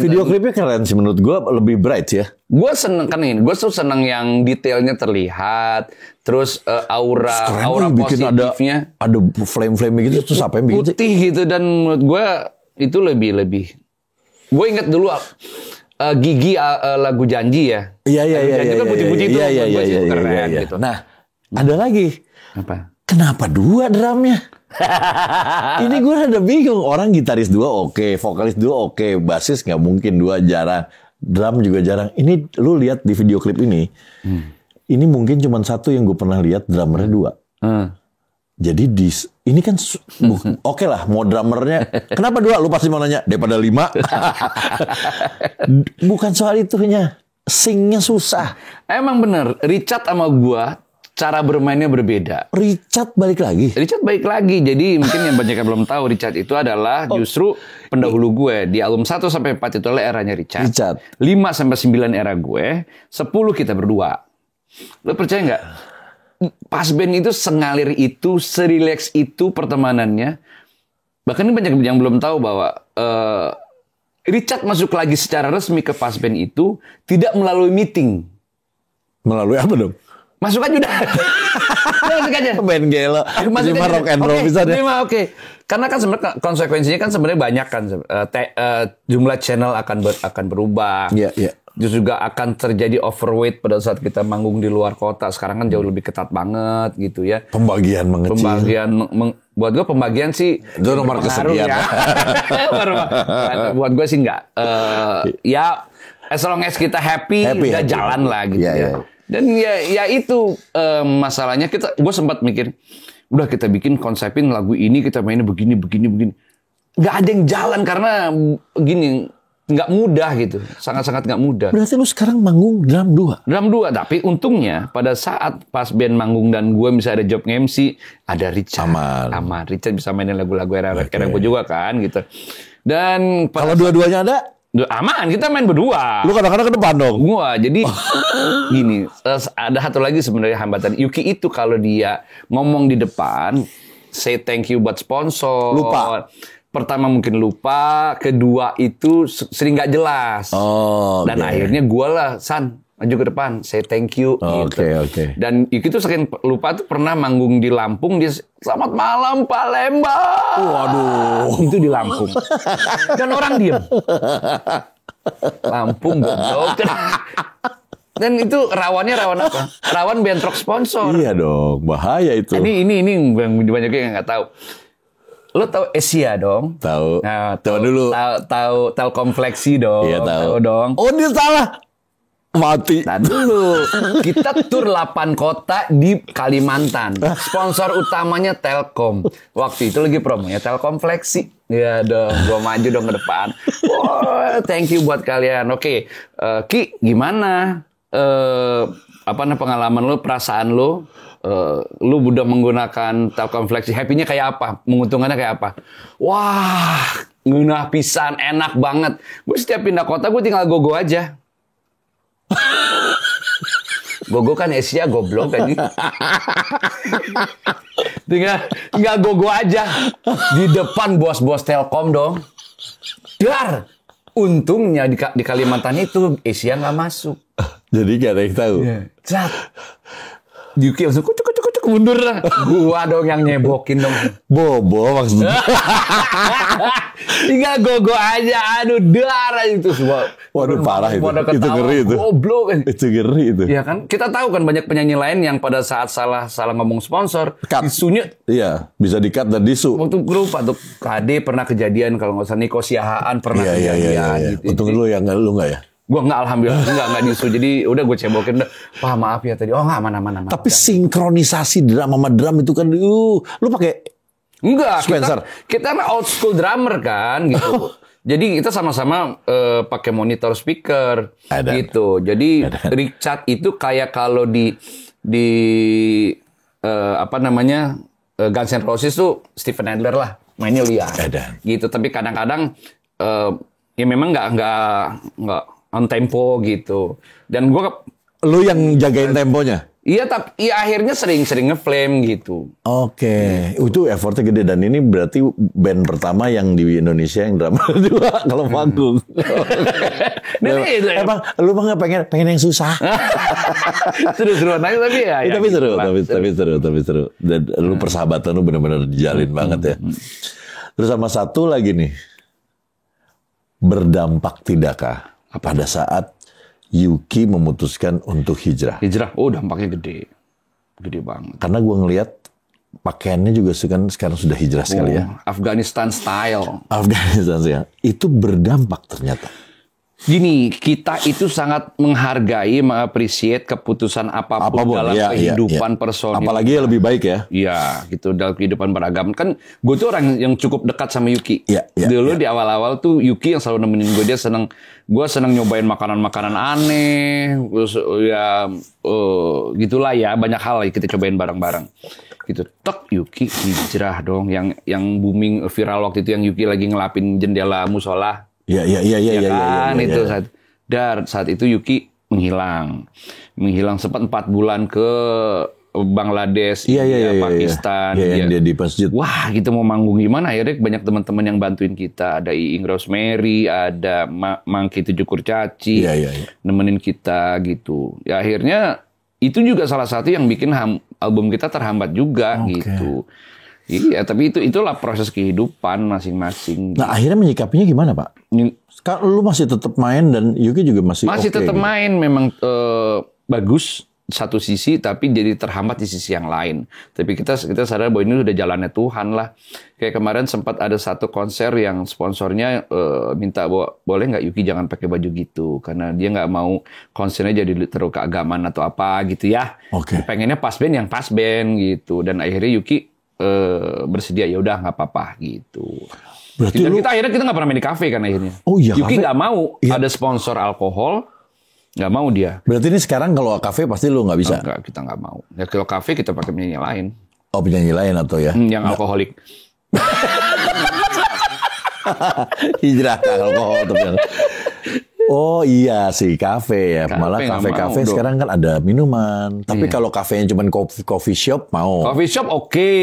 Speaker 1: Video klipnya keren sih menurut gue, lebih bright ya.
Speaker 2: Gue seneng kan ini. Gue tuh seneng yang detailnya terlihat. Terus aura positifnya.
Speaker 1: Ada flame-flame gitu. Terus apa yang bikin?
Speaker 2: Putih gitu, dan menurut gue itu lebih. Gue ingat dulu. Gigi lagu Janji ya.
Speaker 1: Iya.
Speaker 2: Janji kan putih-putih itu.
Speaker 1: Iya.
Speaker 2: Keren gitu.
Speaker 1: Nah, ada lagi.
Speaker 2: Apa?
Speaker 1: Kenapa 2 drumnya? Ini gue rada bingung. Orang gitaris 2 oke, vokalis 2 oke, basis nggak mungkin 2, jarang. Drum juga jarang. Ini lu lihat di video klip ini. Ini mungkin cuma 1 yang gue pernah lihat drummernya 2. Jadi ini kan oke lah, mau drummernya. Kenapa 2? Lu pasti mau nanya daripada 5. Bukan soal itunya, singnya susah.
Speaker 2: Emang bener, Richard sama gua cara bermainnya berbeda.
Speaker 1: Richard balik lagi.
Speaker 2: Jadi mungkin yang banyak yang belum tahu, Richard itu adalah justru pendahulu gue. Di album 1 sampai 4 itu adalah eranya Richard. 5 sampai 9 era gue, 10 kita berdua. Lo percaya nggak? Pas Band itu sengalir itu, serileks itu pertemanannya. Bahkan ini banyak yang belum tahu bahwa Richard masuk lagi secara resmi ke Pas Band itu tidak melalui meeting.
Speaker 1: Melalui apa dong?
Speaker 2: Masuk aja udah. Masuk aja.
Speaker 1: Band gelo. Masuk aja. Rock and roll bisa deh.
Speaker 2: Oke. Karena kan sebenarnya konsekuensinya kan sebenarnya banyak kan. Jumlah channel akan berubah.
Speaker 1: Iya.
Speaker 2: Juga akan terjadi overweight pada saat kita manggung di luar kota. Sekarang kan jauh lebih ketat banget gitu ya.
Speaker 1: Pembagian mengecil.
Speaker 2: Buat gue pembagian sih
Speaker 1: itu nomor kesekian ya.
Speaker 2: Buat gue sih enggak. Ya as long as kita happy udah jalan lah gitu ya. Dan ya itu masalahnya, gue sempat mikir, udah kita bikin konsepin lagu ini, kita mainnya begini. Nggak ada yang jalan karena gini, nggak mudah gitu, sangat-sangat nggak mudah.
Speaker 1: Berarti lu sekarang manggung drum 2?
Speaker 2: Drum 2, tapi untungnya pada saat Pas Band manggung dan gue bisa ada job nge-MC, ada Richard. Aman. Richard bisa mainin lagu-lagu era gue juga kan gitu. Dan
Speaker 1: kalau dua-duanya ada?
Speaker 2: Aman, kita main berdua.
Speaker 1: Lu kadang-kadang ke depan dong.
Speaker 2: Gua, jadi gini, ada satu lagi sebenarnya hambatan. Yuki itu kalau dia ngomong di depan, say thank you buat sponsor.
Speaker 1: Lupa.
Speaker 2: Pertama mungkin lupa, kedua itu sering nggak jelas. Dan akhirnya gua lah, San, maju ke depan, say thank you.
Speaker 1: Oke.
Speaker 2: Dan Yuki tuh saking lupa tuh pernah manggung di Lampung, dia selamat malam Palembang.
Speaker 1: Waduh.
Speaker 2: Itu di Lampung. Dan orang diem. Lampung goblok. Dan itu rawan apa? Rawan bentrok sponsor.
Speaker 1: Iya dong, bahaya itu.
Speaker 2: Ini banyak yang nggak tahu. Lo tahu Asia dong?
Speaker 1: Tahu.
Speaker 2: Nah,
Speaker 1: tahu dulu.
Speaker 2: Tahu Telkomfleksi dong.
Speaker 1: Iya tahu
Speaker 2: dong.
Speaker 1: Oh dia salah. Mati.
Speaker 2: Nah dulu kita tur 8 kota di Kalimantan. Sponsor utamanya Telkom. Waktu itu lagi promonya Telkomfleksi. Ya dong, gua maju dong ke depan. Thank you buat kalian. Oke, Ki, gimana? pengalaman lo, perasaan lo, lu udah menggunakan Telkom Flexi, happy-nya kayak apa? Menguntungkannya kayak apa? Wah, ngeunah pisan, enak banget. Gue setiap pindah kota, gue tinggal gogo aja. Gogo kan Asia goblok kan. tinggal gogo aja. Di depan bos-bos Telkom dong. Dar. Untungnya di Kalimantan itu Asia nggak masuk.
Speaker 1: Jadi gak ada yang tahu.
Speaker 2: Cat. Yuki langsung kucuk mundur lah. Gua dong yang nyebokin dong.
Speaker 1: Bobo maksudnya.
Speaker 2: Tinggal gogo aja. Aduh, darah itu semua.
Speaker 1: Waduh, parah itu. Itu ngeri itu.
Speaker 2: Goblok.
Speaker 1: Itu ngeri itu.
Speaker 2: Ya kan? Kita tahu kan banyak penyanyi lain yang pada saat salah ngomong sponsor, isunya.
Speaker 1: Iya, bisa di-cut dan disu.
Speaker 2: Waktu grup atau KD pernah kejadian, kalau nggak salah Niko Siahaan pernah kejadian.
Speaker 1: Gitu. Untung lu nggak ya?
Speaker 2: Gue nggak, alhamdulillah nggak disu. Jadi udah gue cebokin, Pak maaf ya tadi. Oh nggak, mana.
Speaker 1: Tapi sinkronisasi drum sama drum itu kan, lu pakai
Speaker 2: enggak,
Speaker 1: Spencer.
Speaker 2: kita old school drummer kan gitu. Jadi kita sama-sama pakai monitor speaker gitu. Jadi Richard itu kayak kalau di Guns N' Roses tuh Steven Adler lah, mainnya liar. Gitu. Tapi kadang-kadang ya memang nggak on tempo gitu. Dan
Speaker 1: lu yang jagain temponya?
Speaker 2: Iya, tapi akhirnya sering ngeflame gitu.
Speaker 1: Oke. Itu effortnya gede, dan ini berarti band pertama yang di Indonesia yang drama dua kalau manggung. Emang lu mah nggak pengen yang susah?
Speaker 2: Seru-seruan aja tapi ya.
Speaker 1: Tapi seru. Dan lu persahabatan lu benar-benar dijalin banget ya. Terus sama satu lagi nih, berdampak tidakkah pada saat Yuki memutuskan untuk hijrah?
Speaker 2: Oh, dampaknya gede banget.
Speaker 1: Karena gue ngelihat pakaiannya juga sekarang sudah hijrah sekali ya.
Speaker 2: Afghanistan style.
Speaker 1: Itu berdampak ternyata.
Speaker 2: Gini, kita itu sangat menghargai, mengapresiasi keputusan apapun dalam kehidupan personil.
Speaker 1: Apalagi yang lebih baik ya.
Speaker 2: Iya, gitu, dalam kehidupan beragam. Kan gue tuh orang yang cukup dekat sama Yuki. Dulu di awal-awal tuh Yuki yang selalu nemenin gue. Gue senang nyobain makanan-makanan aneh. Terus gitulah ya, banyak hal kita cobain bareng-bareng. Gitu. Tek, Yuki hijrah dong. Yang booming viral waktu itu, yang Yuki lagi ngelapin jendela musola.
Speaker 1: Iya.
Speaker 2: Saat itu Yuki menghilang sempat 4 bulan ke Bangladesh, Pakistan.
Speaker 1: Dia di masjid.
Speaker 2: Wah, gitu mau manggung gimana? Akhirnya banyak teman-teman yang bantuin kita. Ada Iing Rosemary, ada Mangki Tujuh Kurcaci, nemenin kita gitu. Ya akhirnya itu juga salah satu yang bikin album kita terhambat juga gitu. Iya, tapi itulah proses kehidupan masing-masing.
Speaker 1: Nah, akhirnya menyikapinya gimana, Pak? Sekarang lu masih tetap main dan Yuki juga masih
Speaker 2: tetap gitu. Main, memang bagus satu sisi, tapi jadi terhambat di sisi yang lain. Tapi kita sadar bahwa ini udah jalannya Tuhan lah. Kayak kemarin sempat ada satu konser yang sponsornya minta bahwa boleh nggak Yuki jangan pakai baju gitu, karena dia nggak mau konsernya jadi terlalu keagamaan atau apa gitu ya. Pengennya pas band gitu. Dan akhirnya Yuki bersedia, ya udah nggak apa-apa gitu. Berarti kita akhirnya nggak pernah main di kafe kan akhirnya. Yuki nggak mau ada sponsor alkohol, nggak mau dia.
Speaker 1: Berarti ini sekarang kalau kafe pasti lu nggak bisa.
Speaker 2: Enggak, kita nggak mau. Ya kalau kafe kita pakai penyanyi lain.
Speaker 1: Penyanyi lain atau ya?
Speaker 2: Yang alkoholik.
Speaker 1: Hijrah ke alkohol tapi. Oh iya sih, kafe ya. Malah kafe sekarang kan ada minuman. Tapi kalau kafenya cuma coffee shop mau.
Speaker 2: Coffee shop oke.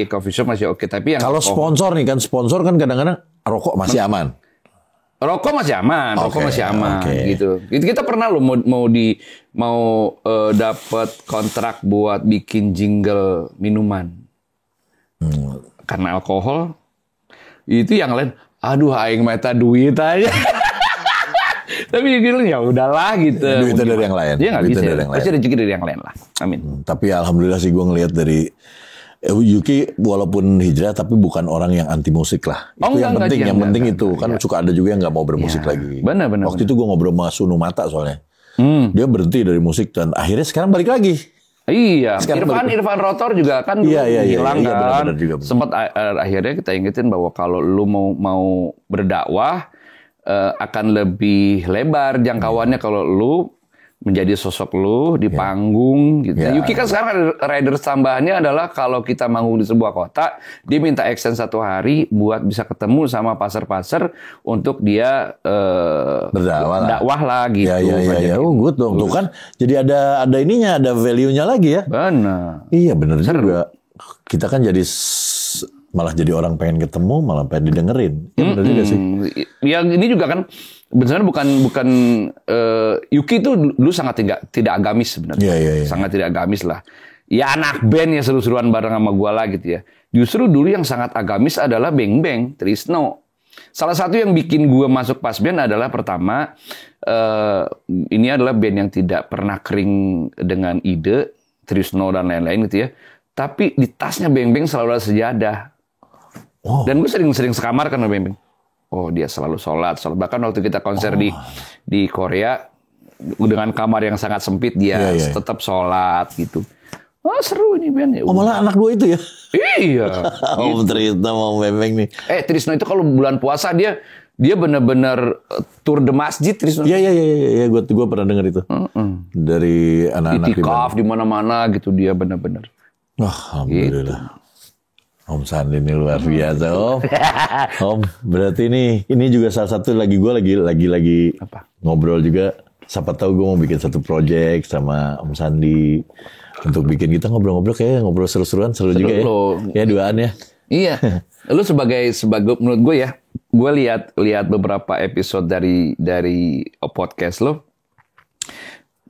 Speaker 2: Coffee shop masih oke. Tapi yang
Speaker 1: kalau sponsor nih kan, sponsor kan kadang-kadang rokok masih aman.
Speaker 2: Rokok masih aman, gitu. Kita pernah loh mau dapat kontrak buat bikin jingle minuman. Karena alkohol itu yang lain. Aduh, aing meta duit aja. Tapi gitu ya udahlah gitu.
Speaker 1: Duitnya dari yang lain.
Speaker 2: Dia nggak bisa. Pasti rezeki dari yang lain lah. Amin.
Speaker 1: Tapi alhamdulillah sih gue ngelihat dari Yuki walaupun hijrah tapi bukan orang yang anti musik lah. Itu yang penting. Yang penting itu kan suka ada juga yang nggak mau bermusik lagi.
Speaker 2: Benar.
Speaker 1: Waktu itu gue ngobrol sama Sunu Mata soalnya. Dia berhenti dari musik dan akhirnya sekarang balik lagi.
Speaker 2: Iya. Irfan Rotor juga kan hilang kan.
Speaker 1: Benar,
Speaker 2: sempat akhirnya kita ingetin bahwa kalau lu mau berdakwah akan lebih lebar jangkauannya kalau lu menjadi sosok lu di panggung gitu. Yuki kan sekarang rider tambahannya adalah kalau kita manggung di sebuah kota, dia minta extend 1 hari buat bisa ketemu sama pasar-pasar untuk dia dakwah lah gitu.
Speaker 1: Ya. Oh, good dong. Tuh kan jadi ada ininya, ada value-nya lagi ya.
Speaker 2: Benar.
Speaker 1: Iya, benar juga. Kita kan jadi malah jadi orang pengen ketemu, malah pengen didengerin. Ya benar juga sih.
Speaker 2: Yang ini juga kan sebenarnya bukan Yuki itu dulu sangat tidak agamis sebenarnya.
Speaker 1: Iya.
Speaker 2: Sangat tidak agamis lah. Ya anak band ya seru-seruan bareng sama gua lah gitu ya. Justru dulu yang sangat agamis adalah Beng Beng, Trisno. Salah satu yang bikin gua masuk pas band adalah pertama ini adalah band yang tidak pernah kering dengan ide, Trisno dan lain-lain gitu ya. Tapi di tasnya Beng Beng selalu ada sejadah. Oh. Dan gue sering sekamar kan sama Beng Beng. Oh, dia selalu sholat. Bahkan waktu kita konser di Korea, dengan kamar yang sangat sempit, dia tetap sholat gitu. Oh, seru ini band.
Speaker 1: Oh, malah anak 2 itu ya?
Speaker 2: Iya.
Speaker 1: Om Trisno, Om Beng Beng nih.
Speaker 2: Trisno itu kalau bulan puasa dia benar-benar tur de masjid, Trisno.
Speaker 1: Iya. Gue pernah dengar itu. Dari anak-anak
Speaker 2: itikaf di mana-mana gitu, dia benar-benar.
Speaker 1: Alhamdulillah. Gitu. Om Sandi ini luar biasa, Om. Om, berarti ini juga salah satu lagi ngobrol juga. Siapa tahu gue mau bikin satu project sama Om Sandi untuk bikin kita ngobrol-ngobrol, kayak ngobrol seru-seruan, seru juga ya. Ya duaan ya.
Speaker 2: Iya. Lu sebagai menurut gue ya, gue lihat beberapa episode dari podcast lo.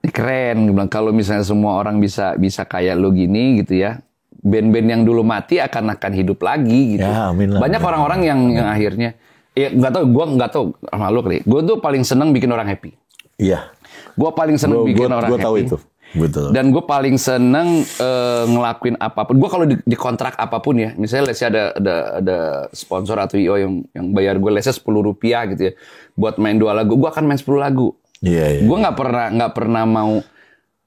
Speaker 2: Keren, bilang kalau misalnya semua orang bisa kayak lu gini gitu ya, band-band yang dulu mati akan hidup lagi gitu.
Speaker 1: Ya, amin lah.
Speaker 2: Banyak orang-orang yang akhirnya, ya gue nggak tahu sama lu kali. Gue tuh paling seneng bikin orang happy.
Speaker 1: Iya.
Speaker 2: Gue paling seneng bikin orang happy.
Speaker 1: Gue tahu itu. Betul.
Speaker 2: Dan gue paling seneng ngelakuin apapun. Gue kalau di kontrak apapun ya, misalnya let's say ada sponsor atau IO yang bayar gue let's say Rp10 gitu ya, buat main 2 lagu, gue akan main 10 lagu.
Speaker 1: Iya.
Speaker 2: Gue nggak pernah mau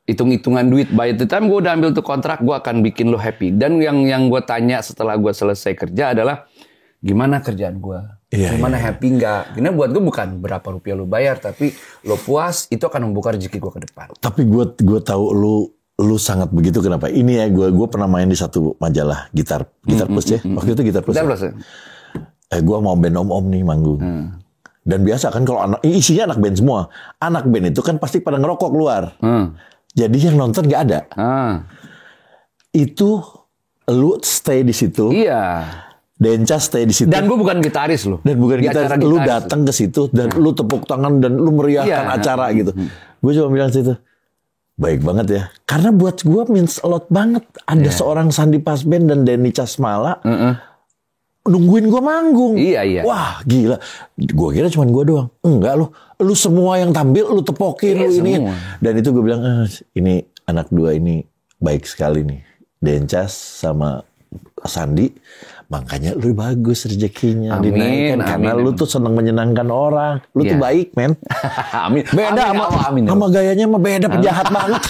Speaker 2: hitung-hitungan duit. By the time gue udah ambil tuh kontrak, gue akan bikin lo happy. Dan yang gue tanya setelah gue selesai kerja adalah gimana kerjaan gue, gimana happy nggak? Karena buat gue bukan berapa rupiah lo bayar, tapi lo puas, itu akan membuka rezeki gue ke depan.
Speaker 1: Tapi gue tahu lu sangat begitu. Kenapa? Ini ya gue pernah main di satu majalah gitar plus ya. Waktu itu gitar plus. Ya? Gue mau band om nih manggung. Dan biasa kan kalau isinya anak band semua. Anak band itu kan pasti pada ngerokok keluar. Jadi yang nonton nggak ada. Itu lu stay di situ.
Speaker 2: Iya.
Speaker 1: Denca stay di situ.
Speaker 2: Dan gue bukan gitaris loh.
Speaker 1: Dan bukan gitaris. Lu datang ke situ dan lu tepuk tangan dan lu meriahkan acara gitu. Gue cuma bilang situ, baik banget ya. Karena buat gue means a lot banget. Ada seorang Sandi Pasben dan Denny Casmala nungguin gue manggung.
Speaker 2: Iya.
Speaker 1: Wah gila. Gue kira cuma gue doang. Enggak loh. Lu semua yang tampil lu tepokin lu ini. Dan itu gue bilang, ini anak 2 ini baik sekali nih. Dencas sama Sandi. Makanya lu bagus rezekinya. Dinaikkan. Karena lu tuh senang menyenangkan orang. Lu tuh baik, men.
Speaker 2: Amin.
Speaker 1: Beda sama gayanya mah beda, penjahat banget.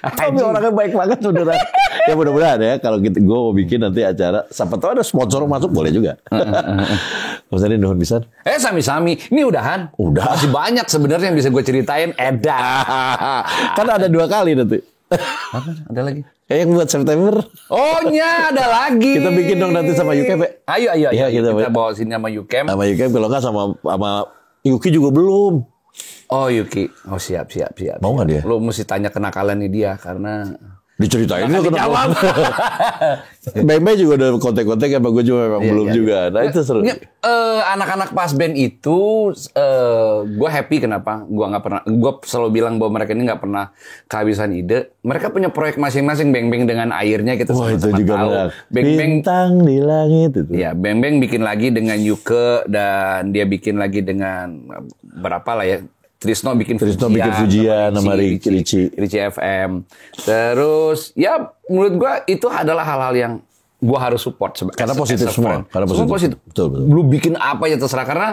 Speaker 1: Tapi orangnya baik banget saudara. Ya mudah-mudahan ya kalau gitu gue mau bikin nanti acara, siapa tahu ada sponsor masuk boleh juga. Maksudnya nuhun pisan.
Speaker 2: Sami-sami. Ini udahan.
Speaker 1: Udah.
Speaker 2: Masih banyak sebenarnya yang bisa gue ceritain.
Speaker 1: Kan ada 2 kali nanti.
Speaker 2: Apa? Ada lagi?
Speaker 1: Yang buat September.
Speaker 2: Oh nya ada lagi.
Speaker 1: Kita bikin dong nanti sama UKM.
Speaker 2: Ayo. Ya, kita bawa sini sama UKM.
Speaker 1: Sama UKM kalau nggak sama Yuki juga belum.
Speaker 2: Oh Yuki. Oh siap.
Speaker 1: Mau nggak dia?
Speaker 2: Lu mesti tanya kenakalan nih dia karena
Speaker 1: diceritain itu kenapa? Beng-beng juga udah kontek-kontek, apa gue juga memang belum juga. Nah itu seru.
Speaker 2: Anak-anak pas band itu, gue happy kenapa? Gue selalu bilang bahwa mereka ini nggak pernah kehabisan ide. Mereka punya proyek masing-masing. Beng-beng dengan airnya kita sama-sama
Speaker 1: itu juga
Speaker 2: tahu.
Speaker 1: Bintang di langit itu.
Speaker 2: Ya, Beng-beng bikin lagi dengan Yuke dan dia bikin lagi dengan berapa lah ya. Trisno bikin Fujian
Speaker 1: nama Ricci
Speaker 2: FM. Terus ya menurut gua itu adalah hal-hal yang gua harus support
Speaker 1: karena positif semua. Karena positif. Betul.
Speaker 2: Lu bikin apa aja terserah karena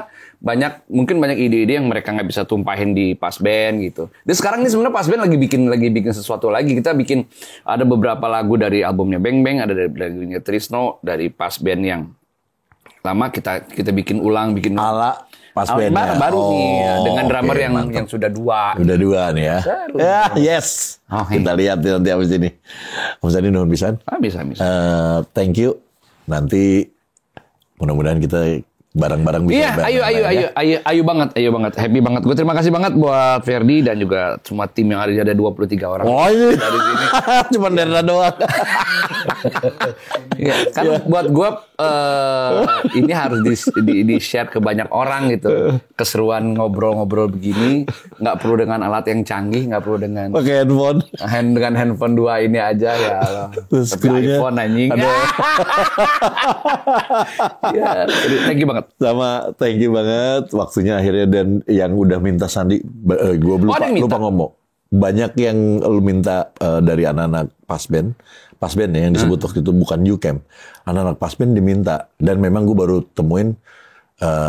Speaker 2: mungkin banyak ide-ide yang mereka nggak bisa tumpahin di pas band gitu. Dan sekarang ini sebenarnya pas band lagi bikin sesuatu lagi. Kita bikin ada beberapa lagu dari albumnya Beng Beng, ada dari lagunya Trisno, dari pas band yang lama kita bikin ulang,
Speaker 1: Pas-band
Speaker 2: baru nih dengan drummer yang sudah 2.
Speaker 1: Udah 2 nih ya. Ya, yes. Kita lihat nanti habis ini. Habis ini nuhun pisan.
Speaker 2: Bisa.
Speaker 1: Thank you. Nanti mudah-mudahan kita bareng-bareng bisa.
Speaker 2: Iya, ayo banget. Happy banget. Gue terima kasih banget buat Ferdi dan juga semua tim yang ada 23 orang.
Speaker 1: Oh iya. Dari sini. Cuma Derna doang.
Speaker 2: Ya, kan buat gue ini harus di-share ke banyak orang gitu. Keseruan ngobrol-ngobrol begini. Nggak perlu dengan alat yang canggih. Nggak perlu dengan...
Speaker 1: Pakai handphone.
Speaker 2: Dengan handphone 2 ini aja ya Allah. Tapi iPhone anjing. Ya, thank you banget.
Speaker 1: Sama, thank you banget waktunya akhirnya. Dan yang udah minta Sandi, gue lupa ngomong. Banyak yang lu minta dari anak-anak Pasband ya yang disebut waktu itu bukan YouCamp. Anak-anak Pasband diminta, dan memang gue baru temuin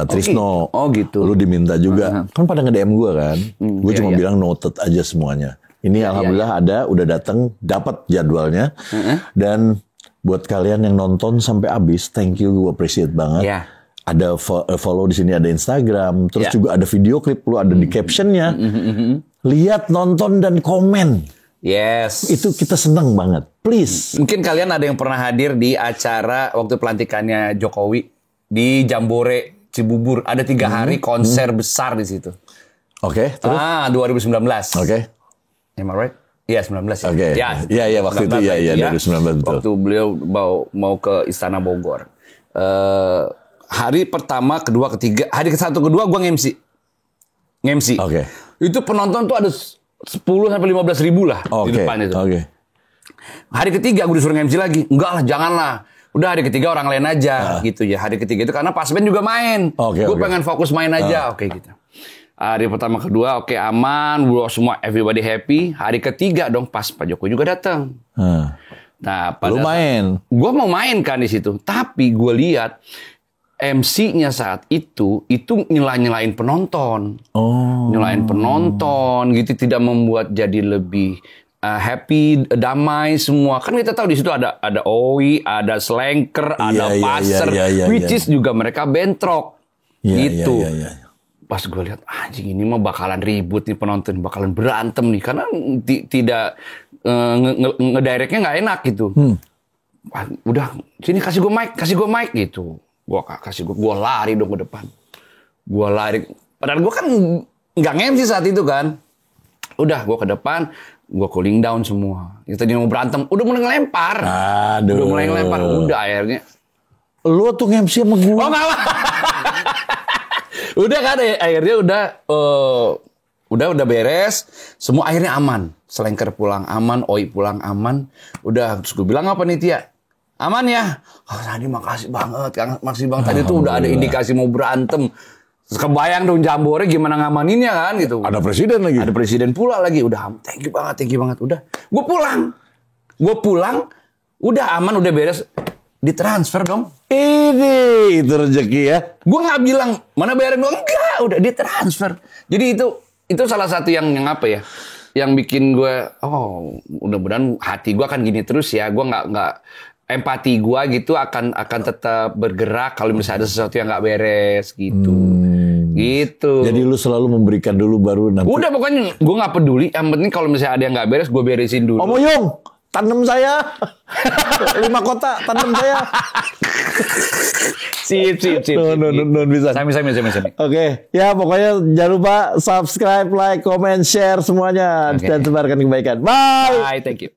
Speaker 1: Trisno.
Speaker 2: Oh gitu.
Speaker 1: Lu diminta juga. Kan pada nge-DM gue kan. Gue cuma bilang noted aja semuanya. Ini alhamdulillah ada, udah datang, dapat jadwalnya. Dan buat kalian yang nonton sampai habis, thank you, gue appreciate banget. Ada follow di sini, ada Instagram, terus juga ada video klip, lu ada di captionnya. Lihat, nonton, dan komen.
Speaker 2: Yes.
Speaker 1: Itu kita senang banget. Please.
Speaker 2: Mungkin kalian ada yang pernah hadir di acara waktu pelantikannya Jokowi di Jambore Cibubur. Ada 3 hari konser besar di situ.
Speaker 1: Oke. Terus?
Speaker 2: 2019.
Speaker 1: Oke.
Speaker 2: Am I right? Iya, 19 ya.
Speaker 1: Oke. Iya, waktu itu ya 2019 betul.
Speaker 2: Waktu beliau mau ke Istana Bogor. Hari pertama, kedua, ketiga, hari ke-1, kedua gue nge-MC.
Speaker 1: Oke.
Speaker 2: Itu penonton tuh ada 10 sampai 15 ribu lah di depan itu. Hari ketiga gue disuruh nge-MC lagi. Enggak lah, janganlah. Udah hari ketiga orang lain aja gitu ya. Hari ketiga itu karena Pasband juga main. Gue pengen fokus main aja. Oke gitu. Hari pertama, kedua aman, semua everybody happy. Hari ketiga dong pas Pak Jokowi juga datang. Nah,
Speaker 1: lu main.
Speaker 2: Gue mau main kan di situ. Tapi gue lihat MC-nya saat itu nyelain penonton. Nyelain penonton gitu, tidak membuat jadi lebih happy, damai semua. Kan kita tahu di situ ada Owi, ada Slanker, ada Passer, which is juga mereka bentrok. Gitu. Pas gue lihat, anjing ini mah bakalan ribut nih penonton, bakalan berantem nih karena tidak ngedirectnya nggak enak gitu. Udah, sini kasih gue mic gitu. Gue lari dong ke depan. Gue lari. Padahal gue kan nggak nge-MC saat itu kan. Udah, gue ke depan, gue cooling down semua. Kita mau berantem, udah mulai ngelempar. Udah akhirnya.
Speaker 1: Lu tuh nge-MC sama gue.
Speaker 2: Oh nggak. Udah kan, akhirnya udah beres. Semua akhirnya aman. Slanker pulang aman, Oi pulang aman. Udah, terus gue bilang apa nih Tia? Aman ya? Tadi makasih banget, makasih banget. Tadi tuh udah ada indikasi mau berantem. Kebayang dong Jambore gimana ngamaninnya kan gitu.
Speaker 1: Ada presiden lagi.
Speaker 2: Ada presiden pula lagi. Udah, thank you banget. Udah, gue pulang. Udah aman, udah beres. Ditransfer dong.
Speaker 1: Ini itu rezeki ya.
Speaker 2: Gue nggak bilang mana bayaran gue, enggak. Udah ditransfer. Jadi itu salah satu yang apa ya? Yang bikin gue, mudah-mudahan hati gue akan gini terus ya. Gue nggak empati gue gitu akan tetap bergerak kalau misalnya ada sesuatu yang nggak beres gitu. Gitu.
Speaker 1: Jadi lu selalu memberikan dulu baru nanti.
Speaker 2: Udah pokoknya gue nggak peduli. Yang penting kalau misalnya ada yang nggak beres gue beresin dulu.
Speaker 1: Om Oyong, tandem saya 5 kota tandem saya.
Speaker 2: Sip.
Speaker 1: Non bisa.
Speaker 2: Sami.
Speaker 1: Oke, ya pokoknya jangan lupa subscribe, like, comment, share semuanya dan sebarkan kebaikan. Bye.
Speaker 2: Bye, thank you.